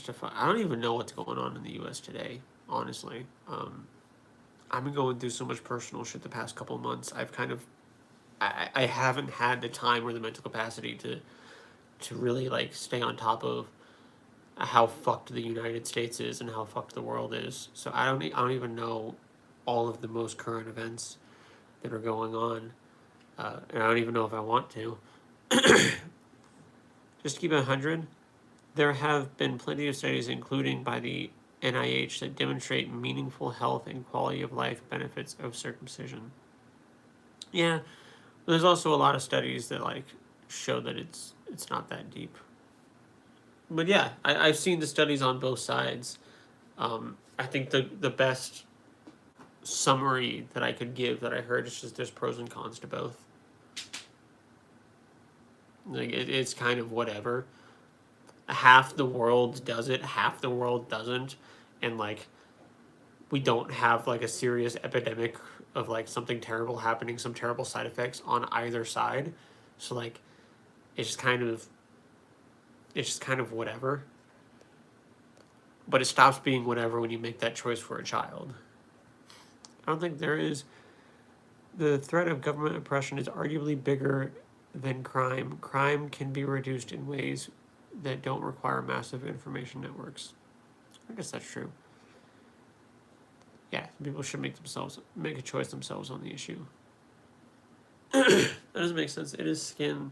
a fun. I don't even know what's going on in the U.S. today. Honestly, I've been going through so much personal shit the past couple of months. I've kind of, I haven't had the time or the mental capacity to really like stay on top of how fucked the United States is and how fucked the world is. So I don't even know all of the most current events that are going on, and I don't even know if I want to. Just to keep it 100, there have been plenty of studies, including by the NIH, that demonstrate meaningful health and quality of life benefits of circumcision. Yeah, there's also a lot of studies that like show that it's not that deep. But yeah, I've seen the studies on both sides. I think the best summary that I could give that I heard is just there's pros and cons to both. Like it's kind of whatever. Half the world does it, half the world doesn't, and like we don't have like a serious epidemic of like something terrible happening, some terrible side effects on either side. So like it's just kind of whatever. But it stops being whatever when you make that choice for a child. I don't think there is. The threat of government oppression is arguably bigger than crime. Crime can be reduced in ways that don't require massive information networks. I guess that's true. Yeah, people should make a choice themselves on the issue. That doesn't make sense. It is skin.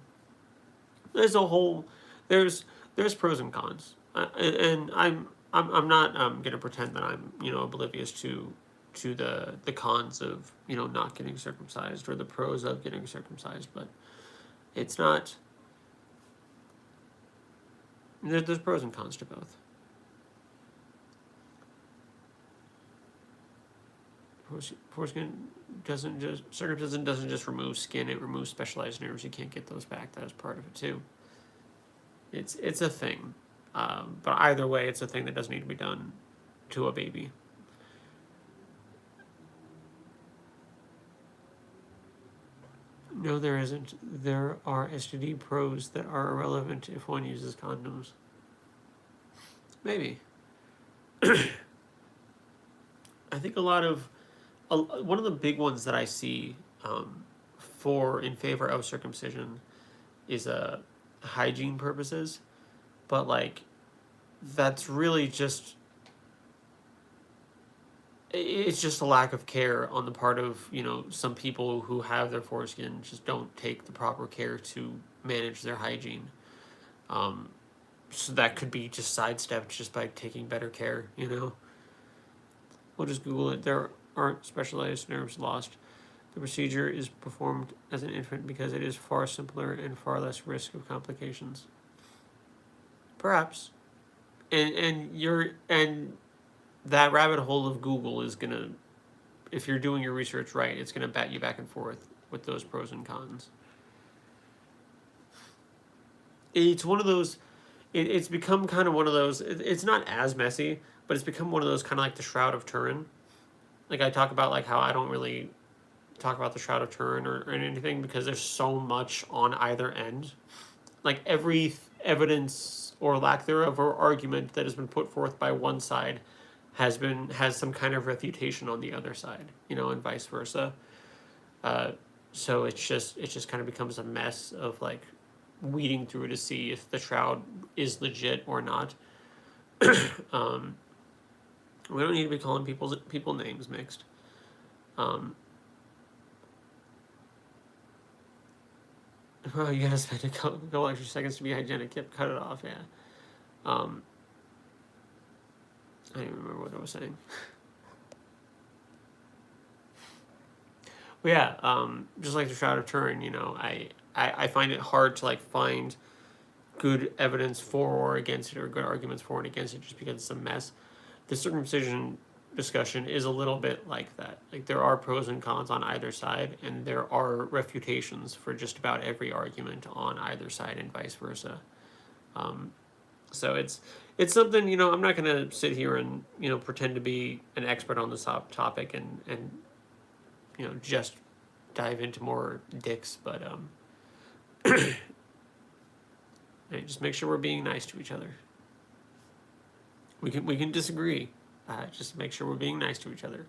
There's a whole. There's pros and cons, and I'm not gonna pretend that I'm oblivious to the cons of not getting circumcised or the pros of getting circumcised, but it's not. There's pros and cons to both. Foreskin circumcision doesn't just remove skin; it removes specialized nerves. You can't get those back. That is part of it too. It's a thing, but either way, it's a thing that doesn't need to be done to a baby. No, there isn't. There are STD pros that are irrelevant if one uses condoms. Maybe. I think one of the big ones that I see in favor of circumcision is hygiene purposes, but like that's really just it's just a lack of care on the part of some people who have their foreskin just don't take the proper care to manage their hygiene. So that could be just sidestepped just by taking better care, you know? We'll just Google it. There aren't specialized nerves lost. The procedure is performed as an infant because it is far simpler and far less risk of complications. Perhaps. And that rabbit hole of Google is gonna, if you're doing your research right, it's gonna bat you back and forth with those pros and cons. It's one of those. It's become kind of one of those. It's not as messy, but it's become one of those kind of like the Shroud of Turin. Like I talk about like how I don't really talk about the Shroud of Turin or anything because there's so much on either end. Like every evidence or lack thereof or argument that has been put forth by one side has some kind of refutation on the other side, you know, and vice versa. So it just kind of becomes a mess of like weeding through to see if the shroud is legit or not. We don't need to be calling people names mixed. Oh, you gotta spend a couple extra seconds to be hygienic. Yep, cut it off. Yeah. I don't even remember what I was saying. But yeah, just like the Shroud of Turin, you know, I find it hard to like find good evidence for or against it or good arguments for and against it just because it's a mess. The circumcision discussion is a little bit like that. Like there are pros and cons on either side, and there are refutations for just about every argument on either side, and vice versa. So it's something, you know. I'm not gonna sit here and, you know, pretend to be an expert on this topic and you know, just dive into more dicks, but just make sure we're being nice to each other. We can disagree. Just make sure we're being nice to each other.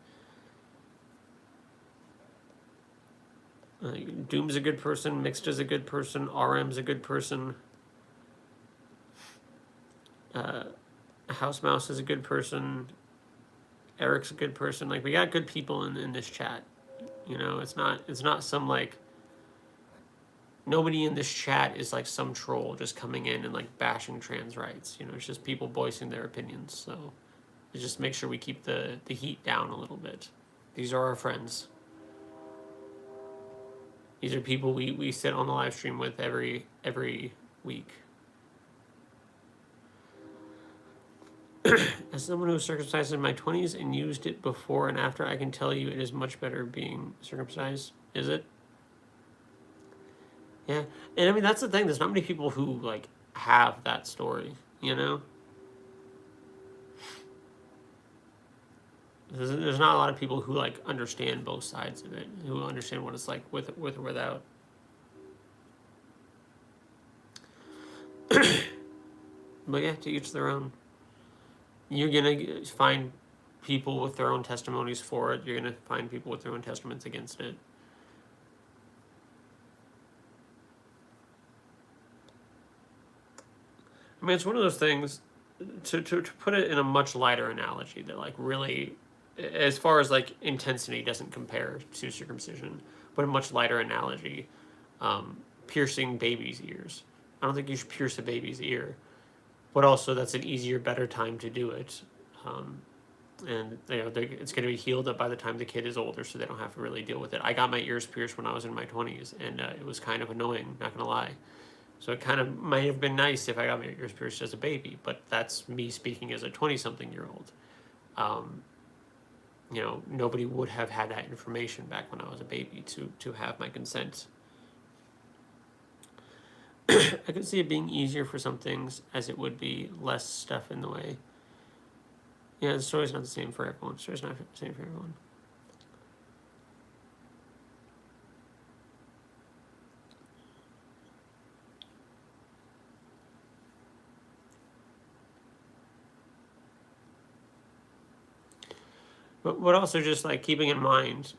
Doom's a good person. Mixed is a good person. RM's a good person. House Mouse is a good person. Eric's a good person. Like we got good people in this chat. You know, it's not some like. Nobody in this chat is like some troll just coming in and like bashing trans rights. You know, it's just people voicing their opinions. So just make sure we keep the heat down a little bit. These are our friends. These are people we sit on the live stream with every week. As someone who was circumcised in my 20s and used it before and after, I can tell you it is much better being circumcised. Is it? Yeah. And I mean, that's the thing. There's not many people who like have that story, you know? There's not a lot of people who like understand both sides of it, who understand what it's like with or without. But yeah, to each their own. You're gonna find people with their own testimonies for it. You're gonna find people with their own testaments against it. I mean, it's one of those things. To put it in a much lighter analogy, that like really, as far as like intensity, doesn't compare to circumcision, but a much lighter analogy, piercing babies' ears. I don't think you should pierce a baby's ear, but also that's an easier, better time to do it. And you know, it's going to be healed up by the time the kid is older, so they don't have to really deal with it. I got my ears pierced when I was in my 20s, and it was kind of annoying, not going to lie. So it kind of might have been nice if I got my ears pierced as a baby, but that's me speaking as a 20-something-year-old. You know, nobody would have had that information back when I was a baby to have my consent. I could see it being easier for some things, as it would be less stuff in the way. Yeah, the story's not the same for everyone. The story's not the same for everyone. But also just like keeping in mind,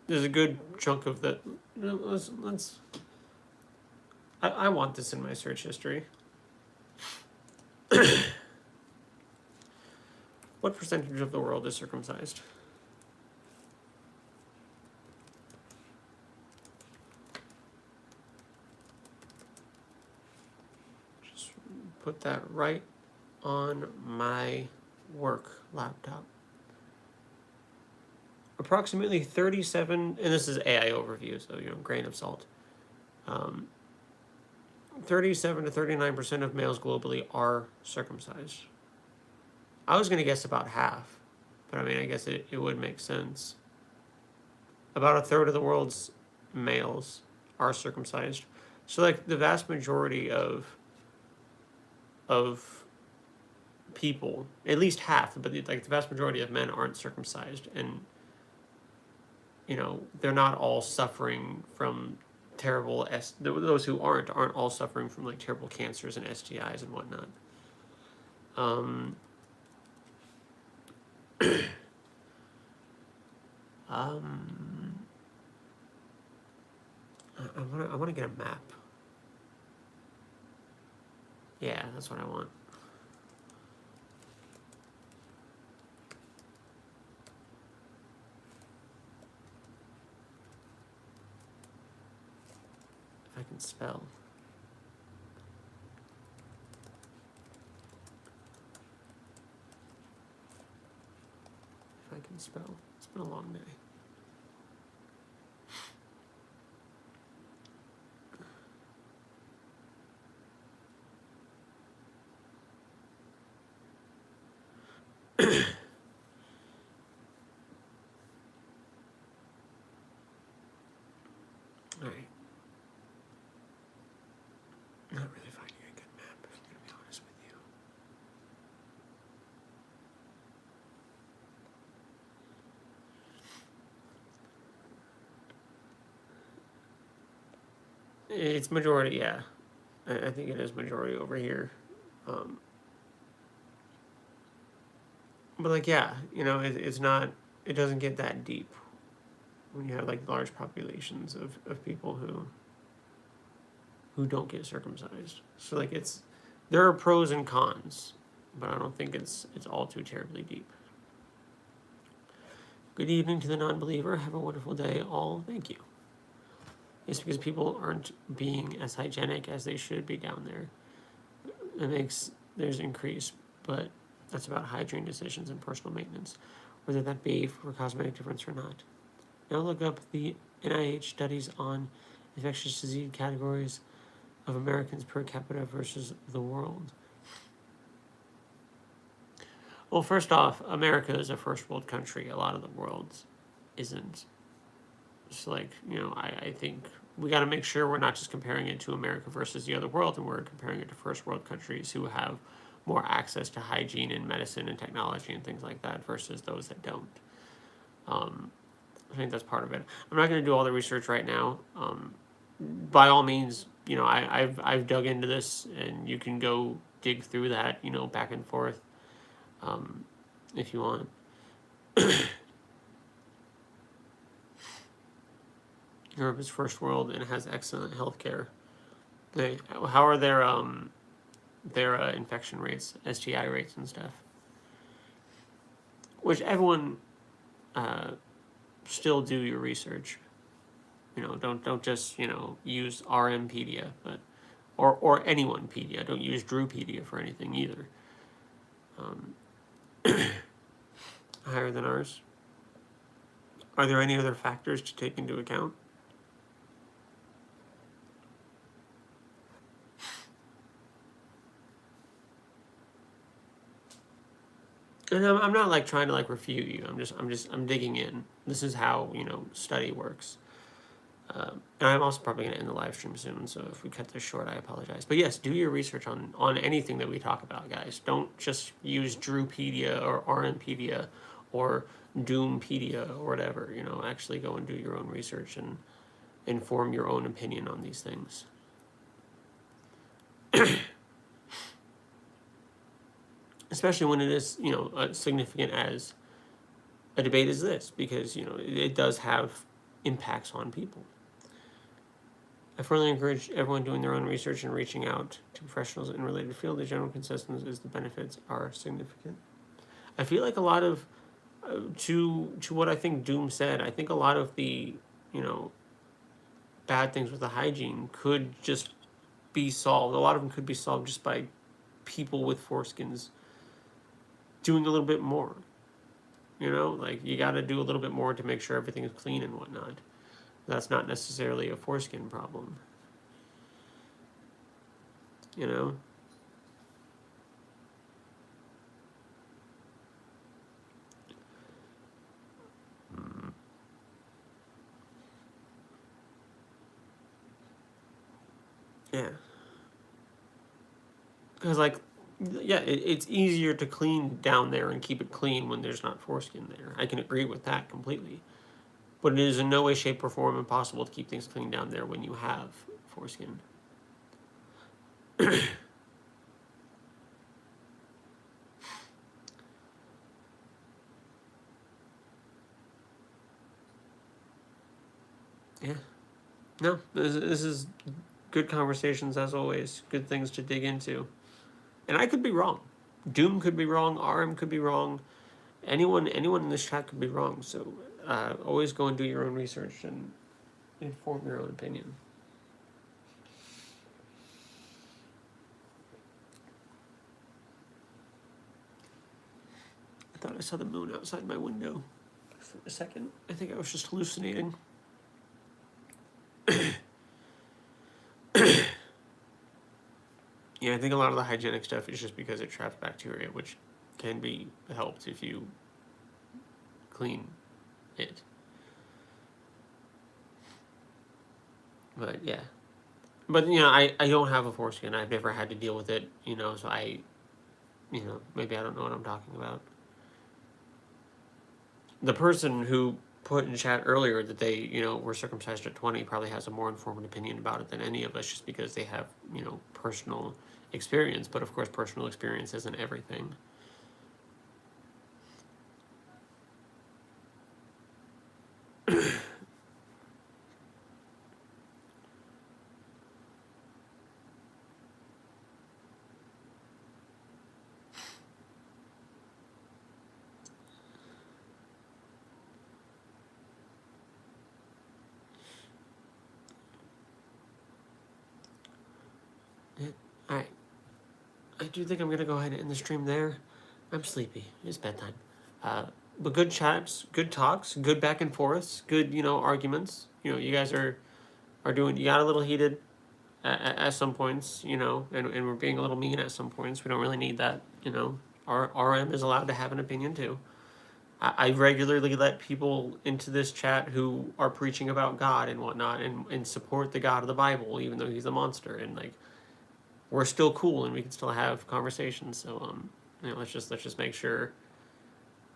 there's a good chunk of the. Let's. I want this in my search history. What percentage of the world is circumcised? Just put that right on my work laptop. Approximately 37, and this is AI overview, so grain of salt. 37 to 39% of males globally are circumcised. I was going to guess about half, but I mean, I guess it would make sense. About a third of the world's males are circumcised. So, like, the vast majority of people, at least half, but like the vast majority of men aren't circumcised, and they're not all suffering from terrible those who aren't all suffering from like terrible cancers and STIs and whatnot. I want to get a map. Yeah, that's what I want. If I can spell. If I can spell. It's been a long day. All right. Not really finding a good map, if I'm going to be honest with you. It's majority, yeah. I think it is majority over here. But like, yeah, it's not, it doesn't get that deep when you have like large populations of people who don't get circumcised. So like there are pros and cons, but I don't think it's all too terribly deep. Good evening to the non-believer. Have a wonderful day, all. Thank you. It's because people aren't being as hygienic as they should be down there. There's increase, but that's about hygiene decisions and personal maintenance, whether that be for cosmetic difference or not. Now look up the NIH studies on infectious disease categories of Americans per capita versus the world. Well, first off, America is a first world country. A lot of the world isn't. So, like, I think we got to make sure we're not just comparing it to America versus the other world, and we're comparing it to first world countries who have more access to hygiene and medicine and technology and things like that versus those that don't. I think that's part of it. I'm not going to do all the research right now. By all means, I've dug into this, and you can go dig through that, back and forth, if you want. Europe is first world and has excellent healthcare. How are their infection rates, STI rates, and stuff? Which everyone still do your research. Don't just use RMpedia, but or anyonepedia. Don't use Drewpedia for anything either. Higher than ours. Are there any other factors to take into account? And I'm not like trying to like refute you. I'm digging in. This is how study works. And I'm also probably going to end the live stream soon, so if we cut this short, I apologize. But yes, do your research on anything that we talk about, guys. Don't just use Drewpedia or RMpedia or Doompedia or whatever. Actually go and do your own research and inform your own opinion on these things. Especially when it is, significant as a debate as this, because, it does have impacts on people. I firmly encourage everyone doing their own research and reaching out to professionals in related field. The general consensus is the benefits are significant. I feel like a lot of, to what I think Doom said, I think a lot of the, bad things with the hygiene could just be solved. A lot of them could be solved just by people with foreskins doing a little bit more. You know, like you got to do a little bit more to make sure everything is clean and whatnot. That's not necessarily a foreskin problem. You know? Yeah. Because, like, yeah, it's easier to clean down there and keep it clean when there's not foreskin there. I can agree with that completely. But it is in no way, shape, or form impossible to keep things clean down there when you have foreskin. Yeah. No, this is good conversations as always. Good things to dig into. And I could be wrong. Doom could be wrong. RM could be wrong. Anyone in this chat could be wrong. So always go and do your own research and inform your own opinion. I thought I saw the moon outside my window for a second. I think I was just hallucinating. Yeah, I think a lot of the hygienic stuff is just because it traps bacteria, which can be helped if you clean it. But yeah. But, you know, I don't have a foreskin. I've never had to deal with it, you know, so maybe I don't know what I'm talking about. The person who put in chat earlier that they, you know, were circumcised at 20 probably has a more informed opinion about it than any of us just because they have, you know, personal experience. But of course, personal experience isn't everything. Alright. I do think I'm going to go ahead and end the stream there. I'm sleepy. It's bedtime. But good chats, good talks, good back and forths, good, you know, arguments. You know, you guys are doing, you got a little heated at some points, you know, and we're being a little mean at some points. We don't really need that, you know. Our RM is allowed to have an opinion too. I regularly let people into this chat who are preaching about God and whatnot and support the God of the Bible, even though he's a monster. And, like, we're still cool and we can still have conversations. So, you know, let's just make sure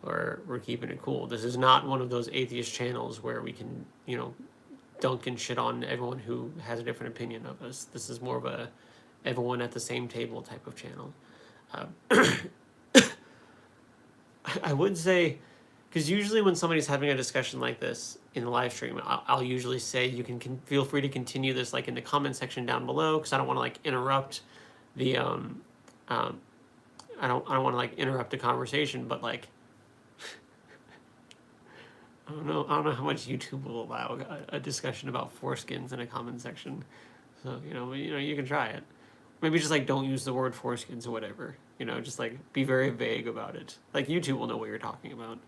we're keeping it cool. This is not one of those atheist channels where we can, you know, dunk and shit on everyone who has a different opinion of us. This is more of a everyone at the same table type of channel. I would say, because usually when somebody's having a discussion like this in the live stream, I'll usually say you can feel free to continue this like in the comment section down below, because I don't want to like interrupt the I don't want to like interrupt the conversation, but like I don't know how much YouTube will allow a discussion about foreskins in a comment section. So you know you can try it. Maybe just like don't use the word foreskins or whatever. You know, just like be very vague about it. Like YouTube will know what you're talking about.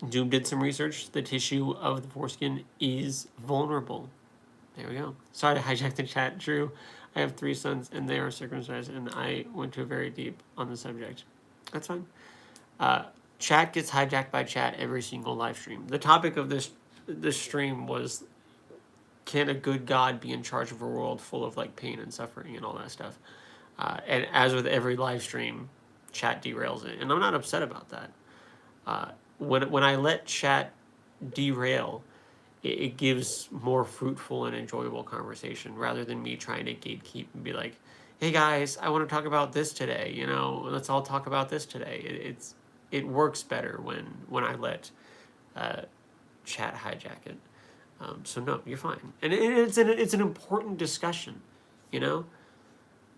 Doom did some research. The tissue of the foreskin is vulnerable. There we go. Sorry to hijack the chat, Drew. I have 3 sons and they are circumcised, and I went to very deep on the subject. That's fine. Chat gets hijacked by chat every single live stream. The topic of this stream was, can a good God be in charge of a world full of like pain and suffering and all that stuff? And as with every live stream, chat derails it, and I'm not upset about that. When I let chat derail, it gives more fruitful and enjoyable conversation rather than me trying to gatekeep and be like, hey guys, I want to talk about this today, you know, let's all talk about this today. It works better when I let chat hijack it. So no, you're fine. And it's an important discussion, you know?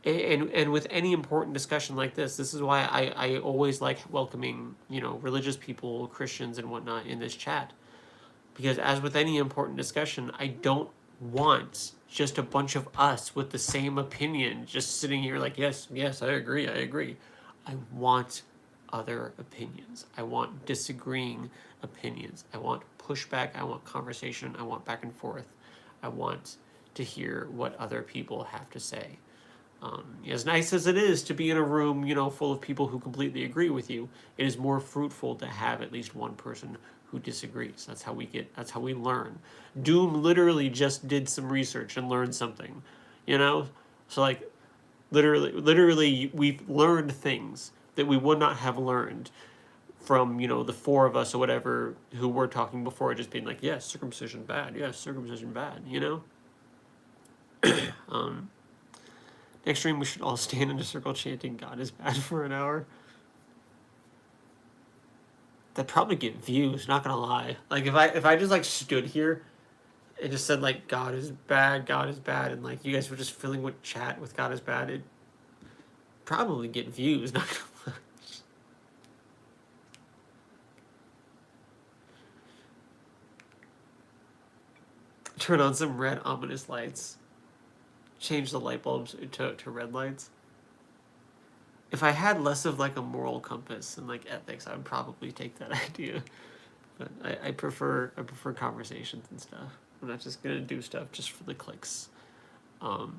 And with any important discussion like this is why I always like welcoming, you know, religious people, Christians and whatnot in this chat. Because as with any important discussion, I don't want just a bunch of us with the same opinion just sitting here like, yes, yes, I agree, I agree. I want other opinions. I want disagreeing opinions. I want pushback. I want conversation. I want back and forth. I want to hear what other people have to say. As nice as it is to be in a room, full of people who completely agree with you, it is more fruitful to have at least one person who disagrees. That's how we learn. Doom literally just did some research and learned something, So like, literally, we've learned things that we would not have learned from, the four of us or whatever who were talking before, just being like, yes, circumcision bad, yes, circumcision bad. Um, Next stream, we should all stand in a circle chanting "God is bad" for an hour. That'd probably get views. Not gonna lie. Like if I just like stood here and just said like God is bad, and like you guys were just filling with chat with God is bad, it'd probably get views. Not gonna lie. Turn on some red ominous lights. Change the light bulbs to red lights. If I had less of like a moral compass and like ethics, I would probably take that idea. But I prefer conversations and stuff. I'm not just gonna do stuff just for the clicks. But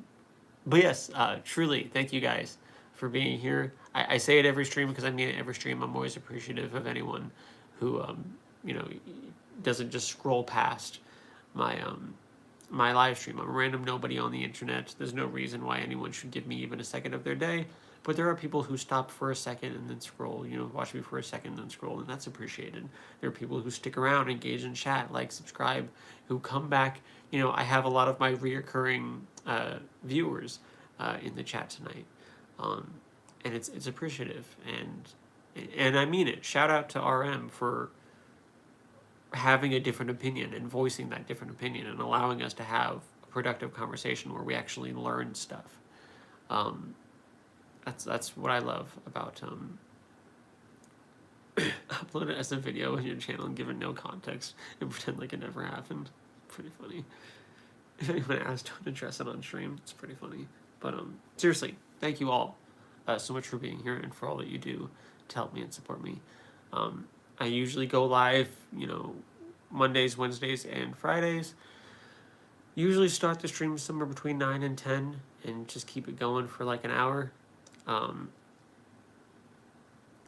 yes, truly, thank you guys for being here. I say it every stream because I mean it every stream. I'm always appreciative of anyone who doesn't just scroll past my my live stream. I'm a random nobody on the internet. There's no reason why anyone should give me even a second of their day. But there are people who stop for a second and then scroll, watch me for a second and then scroll, and that's appreciated. There are people who stick around, engage in chat, like, subscribe, who come back. I have a lot of my reoccurring viewers in the chat tonight. And it's appreciative. And I mean it. Shout out to RM for having a different opinion and voicing that different opinion and allowing us to have a productive conversation where we actually learn stuff. That's what I love about upload it as a video on your channel and give it no context and pretend like it never happened. Pretty funny. If anyone asked, don't address it on stream. It's pretty funny. But seriously, thank you all so much for being here and for all that you do to help me and support me. I usually go live, Mondays, Wednesdays, and Fridays. Usually start the stream somewhere between 9 and 10 and just keep it going for like an hour.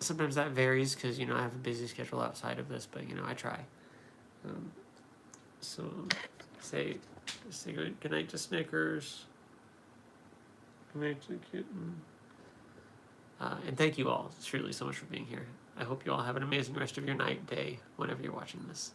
Sometimes that varies because, I have a busy schedule outside of this, but, I try. So say good night to Snickers. Good night to the kitten. And thank you all truly so much for being here. I hope you all have an amazing rest of your night, day, whenever you're watching this.